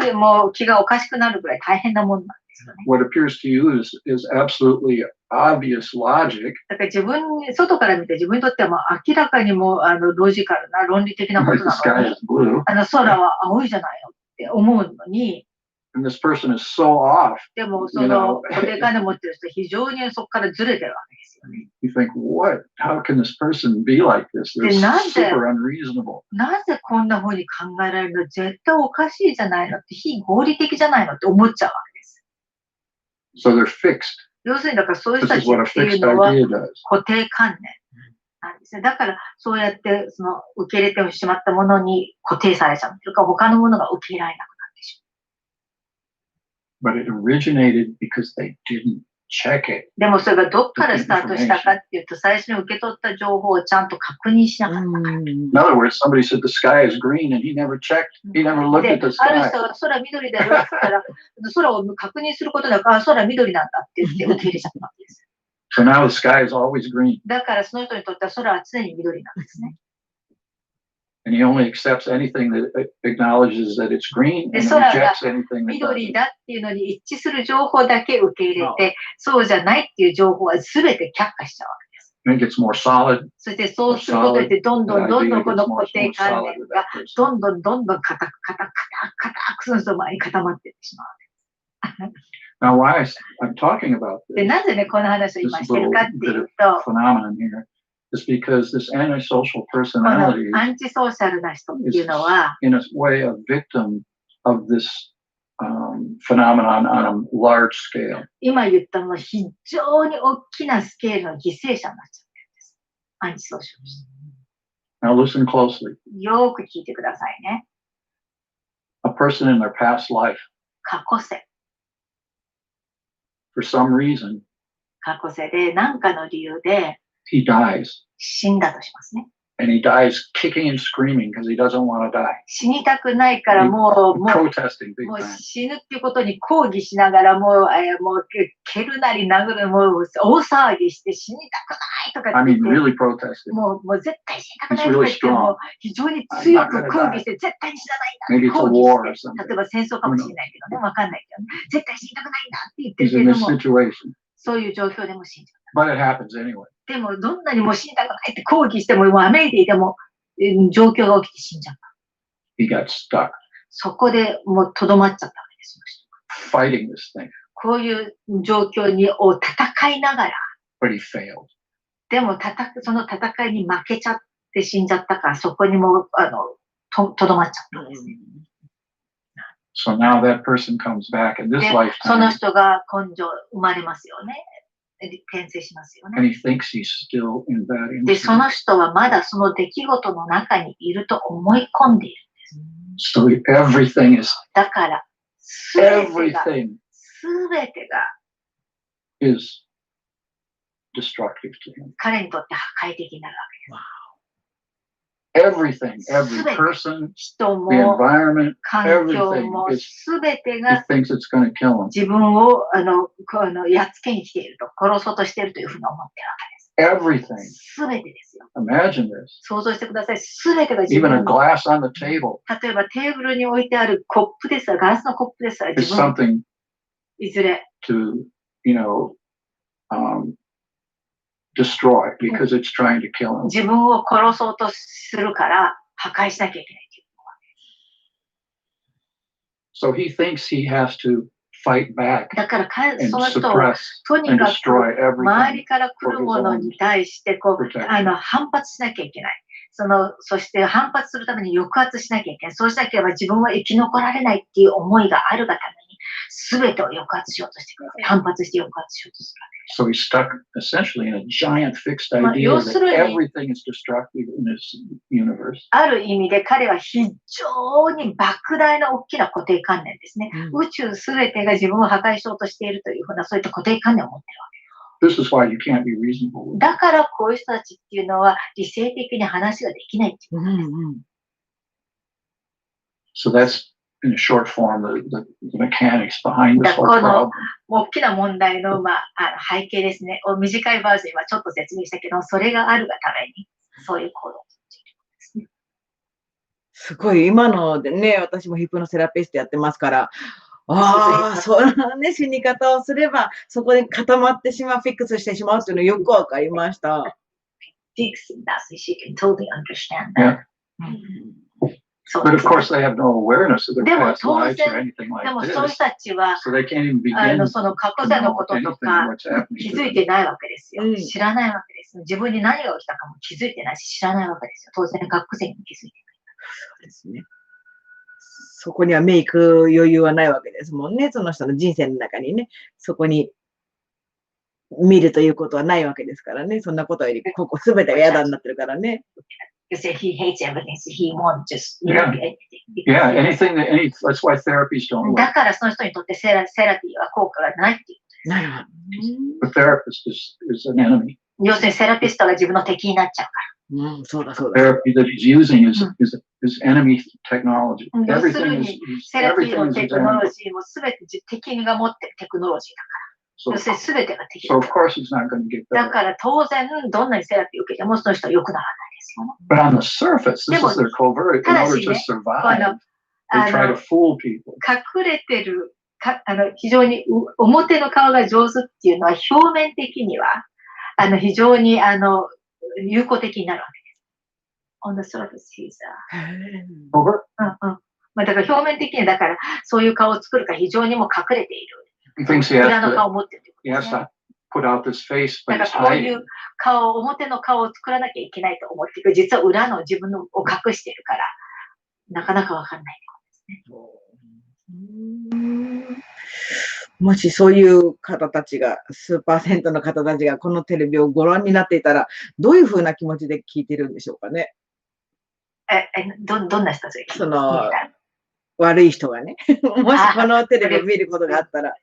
S2: う気がおかしくなるぐらい大変なもんなんですよね。
S3: What appears to you is absolutely obvious logic.
S2: だから外から見て自分にとってはもう明らかにもうロジカルな論理的なことなのに、空は青いじゃないのって思うのに、
S3: And this person is so off.
S2: でもその固定観念を持っている人は非常にそこからずれてるわけですよね。
S3: You think, what? How can this person be like this? They're super unreasonable.
S2: なぜこんな風に考えられるの？絶対おかしいじゃないのって非合理的じゃないのって思っちゃうわけです。
S3: So they're fixed.
S2: 要するにだからそういう人たちっていうのは固定観念なんですね。だからそうやってその受け入れてしまったものに固定されちゃうというか他のものが受け入れられなくなってしまう。
S3: But it originated because they didn't check it.
S2: でもそれがどっからスタートしたかっていうと、最初に受け取った情報をちゃんと確認しなかったから。
S3: In other words, somebody said the sky is green and he never checked. He never looked at the sky.
S2: ある人が空緑だよって言ったら、空を確認することだから、空緑なんだって言って受け入れちゃったわけです。
S3: So now the sky is always green.
S2: だからその人にとっては空は常に緑なんですね。
S3: And he only accepts anything that acknowledges that it's green and rejects anything that
S2: 緑だっていうのに一致する情報だけ受け入れて、そうじゃないっていう情報は全て却下しちゃうわけです。
S3: And it gets more solid.
S2: そしてそうすることによってどんどんこの固定観念がどんどん固くその人の前に固まっていってしまうわけです。
S3: Now, why I'm talking about this?
S2: で、なぜね、この話を今してるかっていうと、
S3: phenomenon here is because this antisocial personality
S2: アンチソーシャルな人っていうのは、
S3: in a way, a victim of this phenomenon on a large scale.
S2: 今言ったのは非常に大きなスケールの犠牲者になっちゃってるんです。アンチソーシャルして。
S3: Now listen closely.
S2: よく聞いてくださいね。
S3: A person in their past life,
S2: 過去世。
S3: for some reason,
S2: 過去世で何かの理由で
S3: he dies.
S2: 死んだとしますね。
S3: And he dies kicking and screaming because he doesn't want to die.
S2: 死にたくないからもう死ぬっていうことに抗議しながらもう蹴るなり殴るもう大騒ぎして死にたくないとかって言って
S3: really protesting.
S2: もう絶対死にたくないとか言っても非常に強く抗議して絶対に死なないんだって抗議して、例えば戦争かもしれないけどね、わかんないけどね、絶対死にたくないんだって言ってるけども、そういう状況でも死んじゃう。
S3: But it happens anyway.
S2: でもどんなにも死にたくないって抗議しても、わめいていても状況が起きて死んじゃった。
S3: He got stuck. そ
S2: こでもうとどまっちゃったわけです。
S3: Fighting this thing.
S2: こういう状況を戦いながら。
S3: But he failed.
S2: でもその戦いに負けちゃって死んじゃったから、そこにもとどまっちゃったんですね。
S3: So now that person comes back in this lifetime.
S2: その人が今生生まれますよね。転生しますよね。
S3: And he thinks he's still in that incident.
S2: で、その人はまだその出来事の中にいると思い込んでいるんです。
S3: So everything is.
S2: だから、すべてが
S3: is destructive to him.
S2: 彼にとって破壊的になるわけです。
S3: Everything, every person, the environment, everything he thinks it's going to kill him.
S2: 自分をやっつけに来ていると、殺そうとしているというふうに思っているわけです。
S3: everything.
S2: すべてですよ。
S3: Imagine this.
S2: 想像してください。すべてが自
S3: Even
S2: 分
S3: a
S2: の。
S3: glass on the table
S2: 例えばテーブルに置いてあるコップですら、ガラスのコップですら、
S3: is
S2: 自分
S3: something
S2: いずれ
S3: to, you know, destroy because it's trying to kill him.
S2: 自分を殺そうとするから破壊しなきゃいけない。
S3: So he thinks he has to fight back
S2: だから
S3: and
S2: その人は
S3: suppress
S2: とに
S3: and
S2: かく
S3: destroy
S2: 周り
S3: everything
S2: から来るものに対してこう
S3: protection.
S2: 反発しなきゃいけない。そして反発するために抑圧しなきゃいけない。そうしなければ自分は生き残られないっていう思いがあるがために全てを抑圧しようとしてくる。反発して抑圧しようとする。
S3: So he's stuck essentially in a giant fixed idea that everything is destructive in this universe.
S2: ある意味で彼は非常に莫大な大きな固定観念ですね。宇宙すべてが自分を破壊しようとしているというふうなそういった固定観念を持っているわけ。
S3: This is why you can't be reasonable.
S2: だからこういう人たちっていうのは理性的に話ができないっていうことです。
S3: So that's in a short form the mechanics behind this whole
S2: こ
S3: problem.
S2: の大きな問題の、背景ですね。短いバージョンはちょっと説明したけど、それがあるがためにそういう行動をとっているんですね。
S1: すごい、今のでね、私もヒプノセラピストやってますから、ああ、そんなね、死に方をすれば、そこで固まってしまう、フィックスしてしまうっていうのよくわかりました。
S2: Fixing that, she can totally understand that.
S3: But of course, they have no awareness of their
S2: でも
S3: past
S2: 当
S3: lives
S2: 然
S3: or anything
S2: で
S3: like
S2: もそういう
S3: this.
S2: 人たちは
S3: So they can't even begin
S2: その過去
S3: to
S2: 世の
S3: know
S2: こと
S3: anything
S2: とか
S3: what's happening
S2: 気
S3: to
S2: づい
S3: them.
S2: てないわけですよ。知らないわけです。自分に何が起きたかも気づいてないし、知らないわけですよ。当然、過去世に気づいてない。
S1: そうですね。そこにはメイク余裕はないわけですもんね。その人の人生の中にね、そこに見るということはないわけですからね。そんなことより、ここすべてが嫌だになってるからね。
S2: He hates everything, so he won't just
S3: Yeah.
S2: look at anything.
S3: Yeah, that's why therapies don't work.
S2: だからその人にとってセラピーは効果がないっていう。
S1: なるほど。
S3: The therapist is an enemy.
S2: 要するにセラピストが自分の敵になっちゃうから。
S1: そうだそうだ。
S3: Therapy that he's using is enemy technology.
S2: 要する
S3: Everything
S2: に
S3: is
S2: セラピー
S3: everything
S2: の
S3: is
S2: テ
S3: his
S2: クノロ
S3: enemy.
S2: ジーもすべて敵が持ってるテクノロジーだから。要するにすべてが敵
S3: So of course he's not going to get
S2: だ
S3: better.
S2: から当然どんなにセラピーを受けてもその人は良くならないですよね。
S3: But on the surface, this is their covert. In order to survive, they try to fool people.
S2: 隠れてる非常に表の顔が上手っていうのは表面的には非常に有効的になるわけです。On the surface, he's
S3: Covert?
S2: だから表面的にだからそういう顔を作るか非常にも隠れている。
S3: He thinks he
S2: 裏の
S3: has
S2: 顔を持ってるってこと
S3: to,
S2: ですね。
S3: put out this face,
S2: だ
S3: but
S2: か
S3: he's
S2: らこうい
S3: hiding.
S2: う顔、表の顔を作らなきゃいけないと思っていく。実は裏の自分のを隠しているから、なかなかわかんないってことですね。
S1: もしそういう方たちが、数パーセントの方たちがこのテレビをご覧になっていたら、どういうふうな気持ちで聞いてるんでしょうかね。
S2: どんな人たちが聞いてる
S1: 悪い人がね。もしこのテレビを見ることがあったら。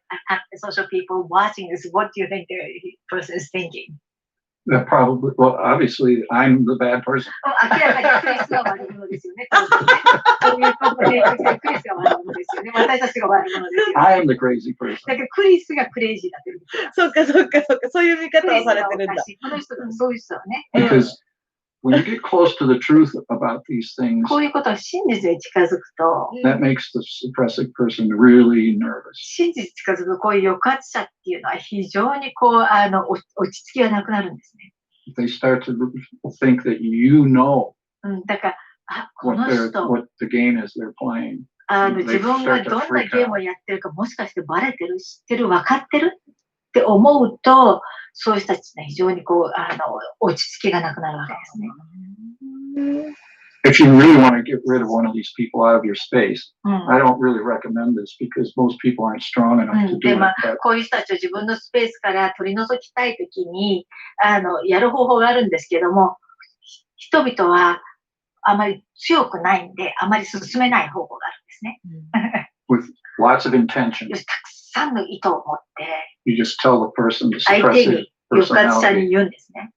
S2: Social people watching this, what do you think the person is thinking?
S3: That probably, well, obviously, I'm the bad person.
S2: 明らかにクリスが悪者ですよね。そういうことでクリスが悪者ですよね。私たちが悪者ですよね。
S3: I am the crazy person.
S2: だからクリスがクレイジーだってる。
S1: そうか。そういう見方をされてるんだ。
S2: この人がそういう人はね。
S3: Because when you get close to the truth about these things,
S2: こういうことを真実に近づくと、
S3: that makes the suppressive person really nervous.
S2: 真実に近づくと、こういう抑圧者っていうのは非常にこう、落ち着きがなくなるんですね。
S3: They start to think that you know
S2: だから、この人、
S3: what the game is they're playing.
S2: 自分がどんなゲームをやってるか、もしかしてバレてる、知ってる、分かってるって思うと、そういう人たちね、非常にこう、落ち着きがなくなるわけですね。
S3: If you really want to get rid of one of these people out of your space, I don't really recommend this because most people aren't strong enough to do it.
S2: こういう人たちを自分のスペースから取り除きたいときに、やる方法があるんですけども、人々はあまり強くないんで、あまり進めない方法があるんですね。
S3: With lots of intention.
S2: たくさんの意図を持って、
S3: You just tell the person to
S2: 相手
S3: suppress
S2: に
S3: their
S2: 抑圧者に
S3: personality.
S2: 言うんですね。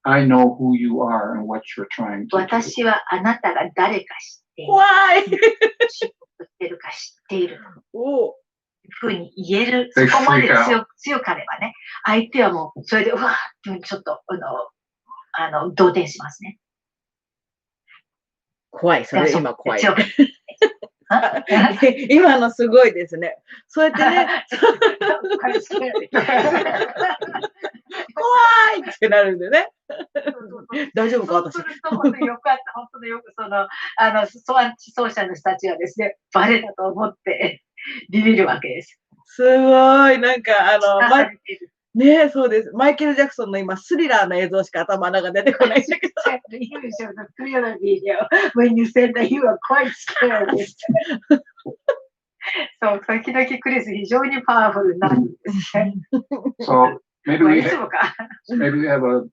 S3: I know who you are and what you're trying to do.
S2: 私はあなたが誰か知っている。
S1: 怖い。
S2: 知ってるか知っている。ふうに言える、そこまで強かればね、相手はもう、それで、うわーってちょっと、動転しますね。
S1: 怖い、それ今怖い。今のすごいですね。そうやってね、怖いってなるんでね。大丈夫か私。
S2: そうすると、本当によくあった、本当によくアンチソーシャルの人たちはですね、バレだと思ってビビるわけです。
S1: すごい、なんかね、そうです。マイケル・ジャクソンの今、スリラーの映像しか頭の中出てこないんだけど。
S2: When you said that you were quite scared. そう、時々クリス非常にパワフルになるんですね。
S3: So maybe we have a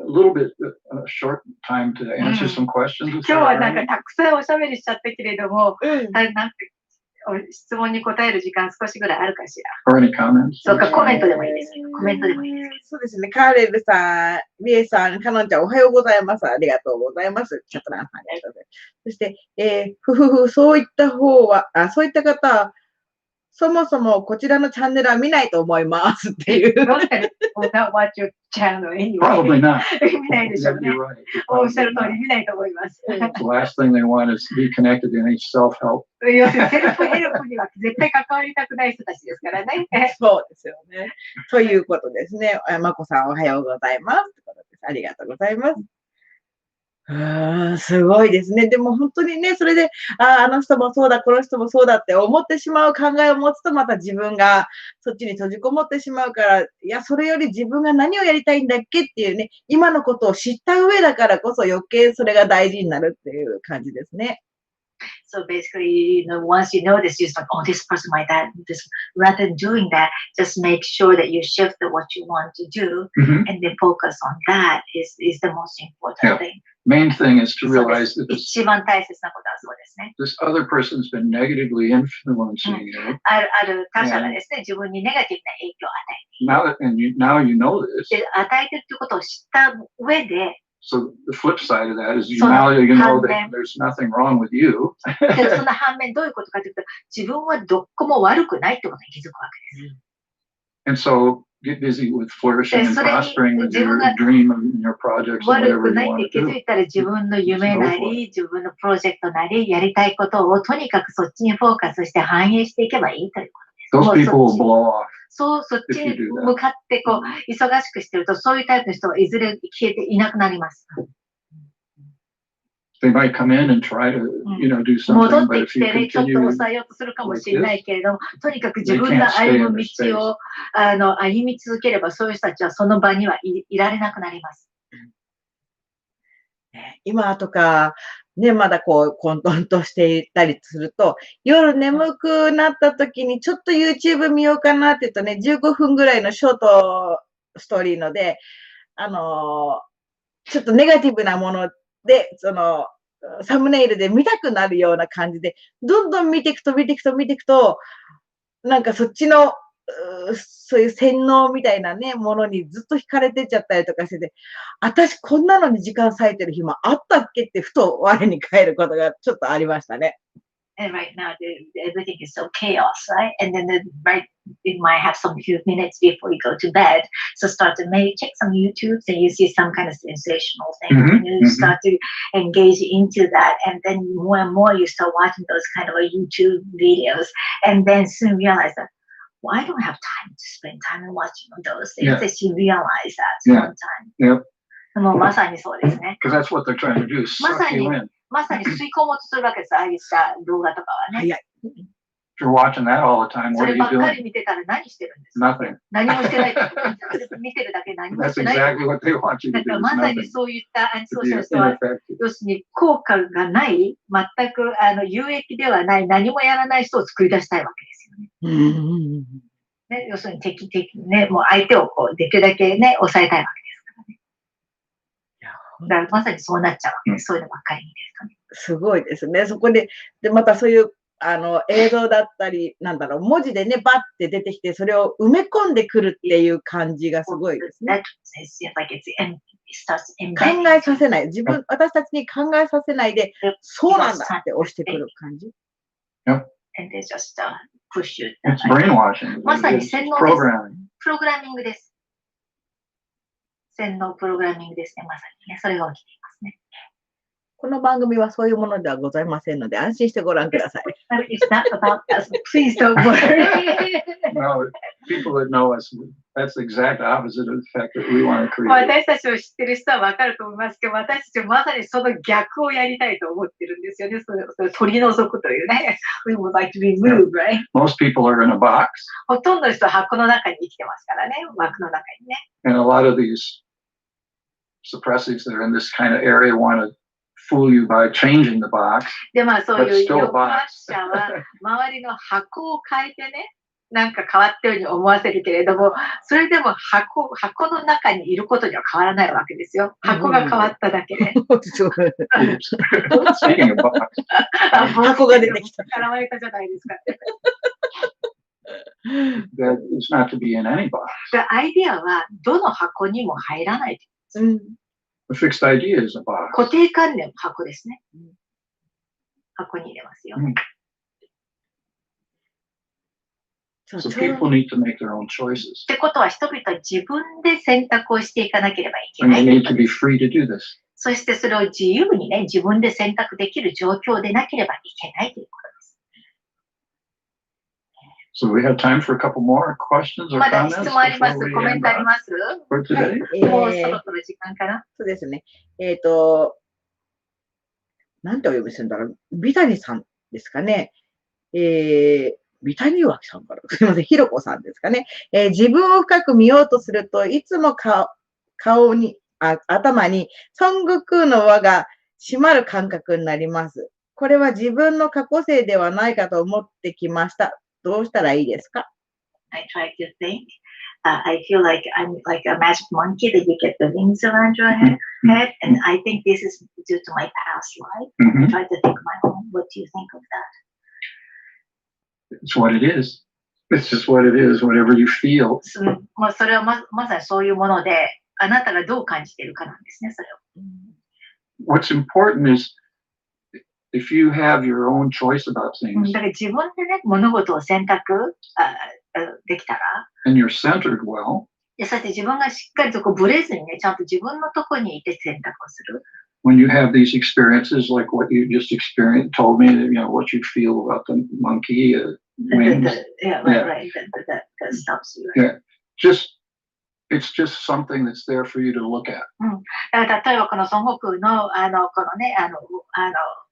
S3: little bit short time to answer some questions.
S2: 今日はなんかたくさんおしゃべりしちゃったけれども、なんて質問に答える時間少しぐらいあるかしら。
S3: Or any comments?
S2: そうか、コメントでもいいですけど、コメントでもいいですけど。
S1: そうですね。カーレルさん、リエさん、カノンちゃん、おはようございます。ありがとうございます。チャプランさん、ありがとうございます。そして、そういった方は、そういった方は、そもそもこちらのチャンネルは見ないと思いますっていう。
S2: Watch your channel anyway.
S3: Probably not.
S2: 見ないでしょうね。おっしゃる通り見ないと思います。
S3: The last thing they want is to be connected in any self-help.
S2: 要するにセルフヘルプには絶対関わりたくない人たちですからね。
S1: そうですよね。ということですね。まこさんおはようございます。ありがとうございます。すごいですね。でも本当にね、それで、あの人もそうだ、この人もそうだって思ってしまう考えを持つと、また自分がそっちに閉じこもってしまうから、いや、それより自分が何をやりたいんだっけっていうね、今のことを知った上だからこそ余計それが大事になるっていう感じですね。
S2: So basically, once you know this, you're just like, oh, this person like that. Rather than doing that, just make sure that you shift what you want to do, and then focus on that is the most important thing.
S3: Main thing is to realize that
S2: 一番大切なことはそうですね。
S3: this other person's been negatively influencing you.
S2: ある他者がですね、自分にネガティブな影響を与えている。
S3: Now you know this.
S2: で、与えているということを知った上で、
S3: So the flip side of that is now you know that there's nothing wrong with you.
S2: その反面どういうことかというと、自分はどこも悪くないってことに気づくわけです。
S3: And so get busy with flourishing and prospering with your dream and your projects and whatever you want to do. 悪くないって気づいたら自分の夢なり、自分のプロジェクトなり、やりたいことをとにかくそっちにフォーカスして反映していけばいいということです。Those people will blow off.
S2: そっちに向かって忙しくしてると、そういうタイプの人はいずれ消えていなくなります。
S3: They might come in and try to, do something.
S2: 戻ってきてね、ちょっと抑えようとするかもしれないけれども、とにかく自分が歩む道を歩み続ければ、そういう人たちはその場にはいられなくなります。
S1: 今とか、ね、まだ混沌としていたりすると、夜眠くなった時にちょっと YouTube 見ようかなって言うとね、15分ぐらいのショートストーリーので、ちょっとネガティブなもので、サムネイルで見たくなるような感じで、どんどん見ていくと、なんかそっちの、そういう洗脳みたいなね、ものにずっと惹かれてっちゃったりとかしてて、私こんなのに時間割いてる暇あったっけってふと我に返ることがちょっとありましたね。
S2: And right now, everything is so chaos, right? And then you might have some few minutes before you go to bed. So start to maybe check some YouTube and you see some kind of sensational thing. And you start to engage into that. And then more and more you start watching those kind of YouTube videos. And then soon realize that, well, I don't have time to spend time watching those things. That you realize that one time. もうまさにそうですね。
S3: Because that's what they're trying to do.
S2: まさに吸い込もうとするわけです。ああいった動画とかはね。
S3: If you're watching that all the time,
S2: そ
S3: what
S2: れ
S3: are
S2: ば
S3: you
S2: っか
S3: doing?
S2: り見てたら何してるんです
S3: か
S2: Nothing. 何もしてない。見てるだけ何も
S3: That's
S2: してない。
S3: exactly what they want you
S2: だ
S3: to
S2: か
S3: do.
S2: らまさにそういったアンチソーシャル人は、要するに効果がない、全く有益ではない、何もやらない人を作り出したいわけですよね。ね、要するに敵ね、もう相手をできるだけね、抑えたいわけですからね。だからまさにそうなっちゃうわけです。そういうのばっかりですかね。
S1: すごいですね。そこで、またそういう映像だったり、文字でね、バッて出てきて、それを埋め込んでくるっていう感じがすごいですね。考えさせない。私たちに考えさせないで、そうなんだって押してくる感じ。
S2: And they just プッシュ。
S3: It's brainwashing.
S2: まさに
S3: It's
S2: 洗脳です。
S3: programming.
S2: プログラミングです。洗脳プログラミングですね、まさにね。それが起きていますね。
S1: この番組はそういうものではございませんので、安心してご覧ください。
S2: It's not about us. Please don't worry.
S3: No, people that know us, that's the exact opposite of the fact that we want to create.
S2: 私たちを知ってる人は分かると思いますけど、私たちはまさにその逆をやりたいと思ってるんですよね。それを取り除くというね。We would like to remove, right?
S3: Most people are in a box.
S2: ほとんどの人は箱の中に生きてますからね。枠の中にね。
S3: And a lot of these suppressives that are in this kind of area want to fool you by changing the box.
S2: で、まあそういう
S3: But still a
S2: 抑
S3: box.
S2: 圧者は周りの箱を変えてね、なんか変わったように思わせるけれども、それでも箱の中にいることには変わらないわけですよ。箱が変わっただけで。
S3: Speaking of box.
S1: 箱が出てきた。
S2: 絡まれたじゃないですか。
S3: That it's not to be in any box.
S2: アイデアはどの箱にも入らない。
S3: A fixed idea is a box.
S2: 固定観念の箱ですね。箱に入れますよ。
S3: So people need to make their own choices.
S2: ってことは人々は自分で選択をしていかなければいけ
S3: And
S2: な
S3: they
S2: い。
S3: need to be free to do this.
S2: そしてそれを自由にね、自分で選択できる状況でなければいけないということです。
S3: So we have time for a couple more questions or
S2: まだ
S3: comments
S2: 質問あります
S3: before we
S2: コメン
S3: end
S2: トあり
S3: up
S2: ます
S3: for today?
S2: もうそろそろ時間かな。
S1: そうですね。なんてお読みするんだろう。ビタニさんですかね。ビタニワキさんから。すいません。ひろこさんですかね。自分を深く見ようとすると、いつも頭に孫悟空の輪が締まる感覚になります。これは自分の過去性ではないかと思ってきました。どうしたらいいですか？
S2: I try to think. I feel like I'm like a magic monkey that you get the wings around your head, and I think this is due to my past life. I try to think my own. What do you think of that?
S3: It's what it is. It's just what it is, whatever you feel.
S2: もうそれはまさにそういうもので、あなたがどう感じているかなんですね、それを。
S3: What's important is if you have your own choice about things
S2: だから自分でね、物事を選択できたら、
S3: and you're centered well,
S2: でそして自分がしっかりとこうブレずにね、ちゃんと自分のところにいて選択をする。
S3: when you have these experiences like what you just experienced, told me, you know, what you feel about the monkey wings.
S2: Yeah, right. That stops you.
S3: Yeah. It's just something that's there for you to look at.
S2: だから例えばこの孫悟空のこのね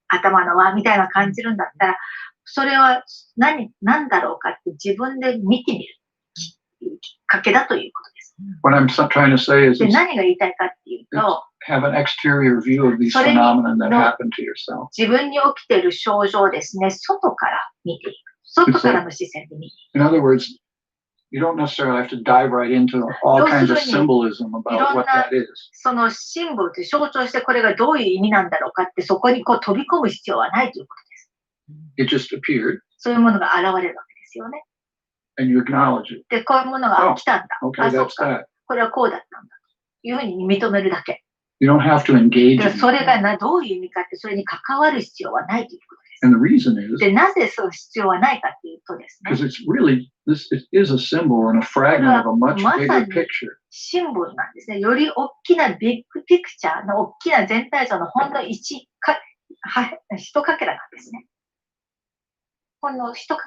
S2: 頭の輪みたいな感じるんだったら、それは何だろうかって自分で見てみるきっかけだということです。
S3: What I'm trying to say is
S2: で何が言いたいかっていうと、
S3: have an exterior view of these phenomena that happen to yourself.
S2: 自分に起きている症状をですね、外から見ていく。外からの視線で見ていく。
S3: In other words, you don't necessarily have to dive right into all kinds of symbolism about what that is.
S2: そのシンボルって象徴してこれがどういう意味なんだろうかってそこにこう飛び込む必要はないということです。
S3: It just appeared.
S2: そういうものが現れるわけですよね。
S3: And you acknowledge it.
S2: で、こういうものが来たんだ。
S3: Okay, that's that.
S2: これはこうだったんだ。というふうに認めるだけ。
S3: You don't have to engage in it.
S2: それがどういう意味かってそれに関わる必要はないということです。
S3: And the reason is
S2: で、なぜその必要はないかっていうとですね。
S3: Because it's really, this is a symbol and a fragment of a much bigger picture.
S2: シンボルなんですね。より大きなビッグピクチャーの大きな全体像のほんの一かけらなんですね。この一かけ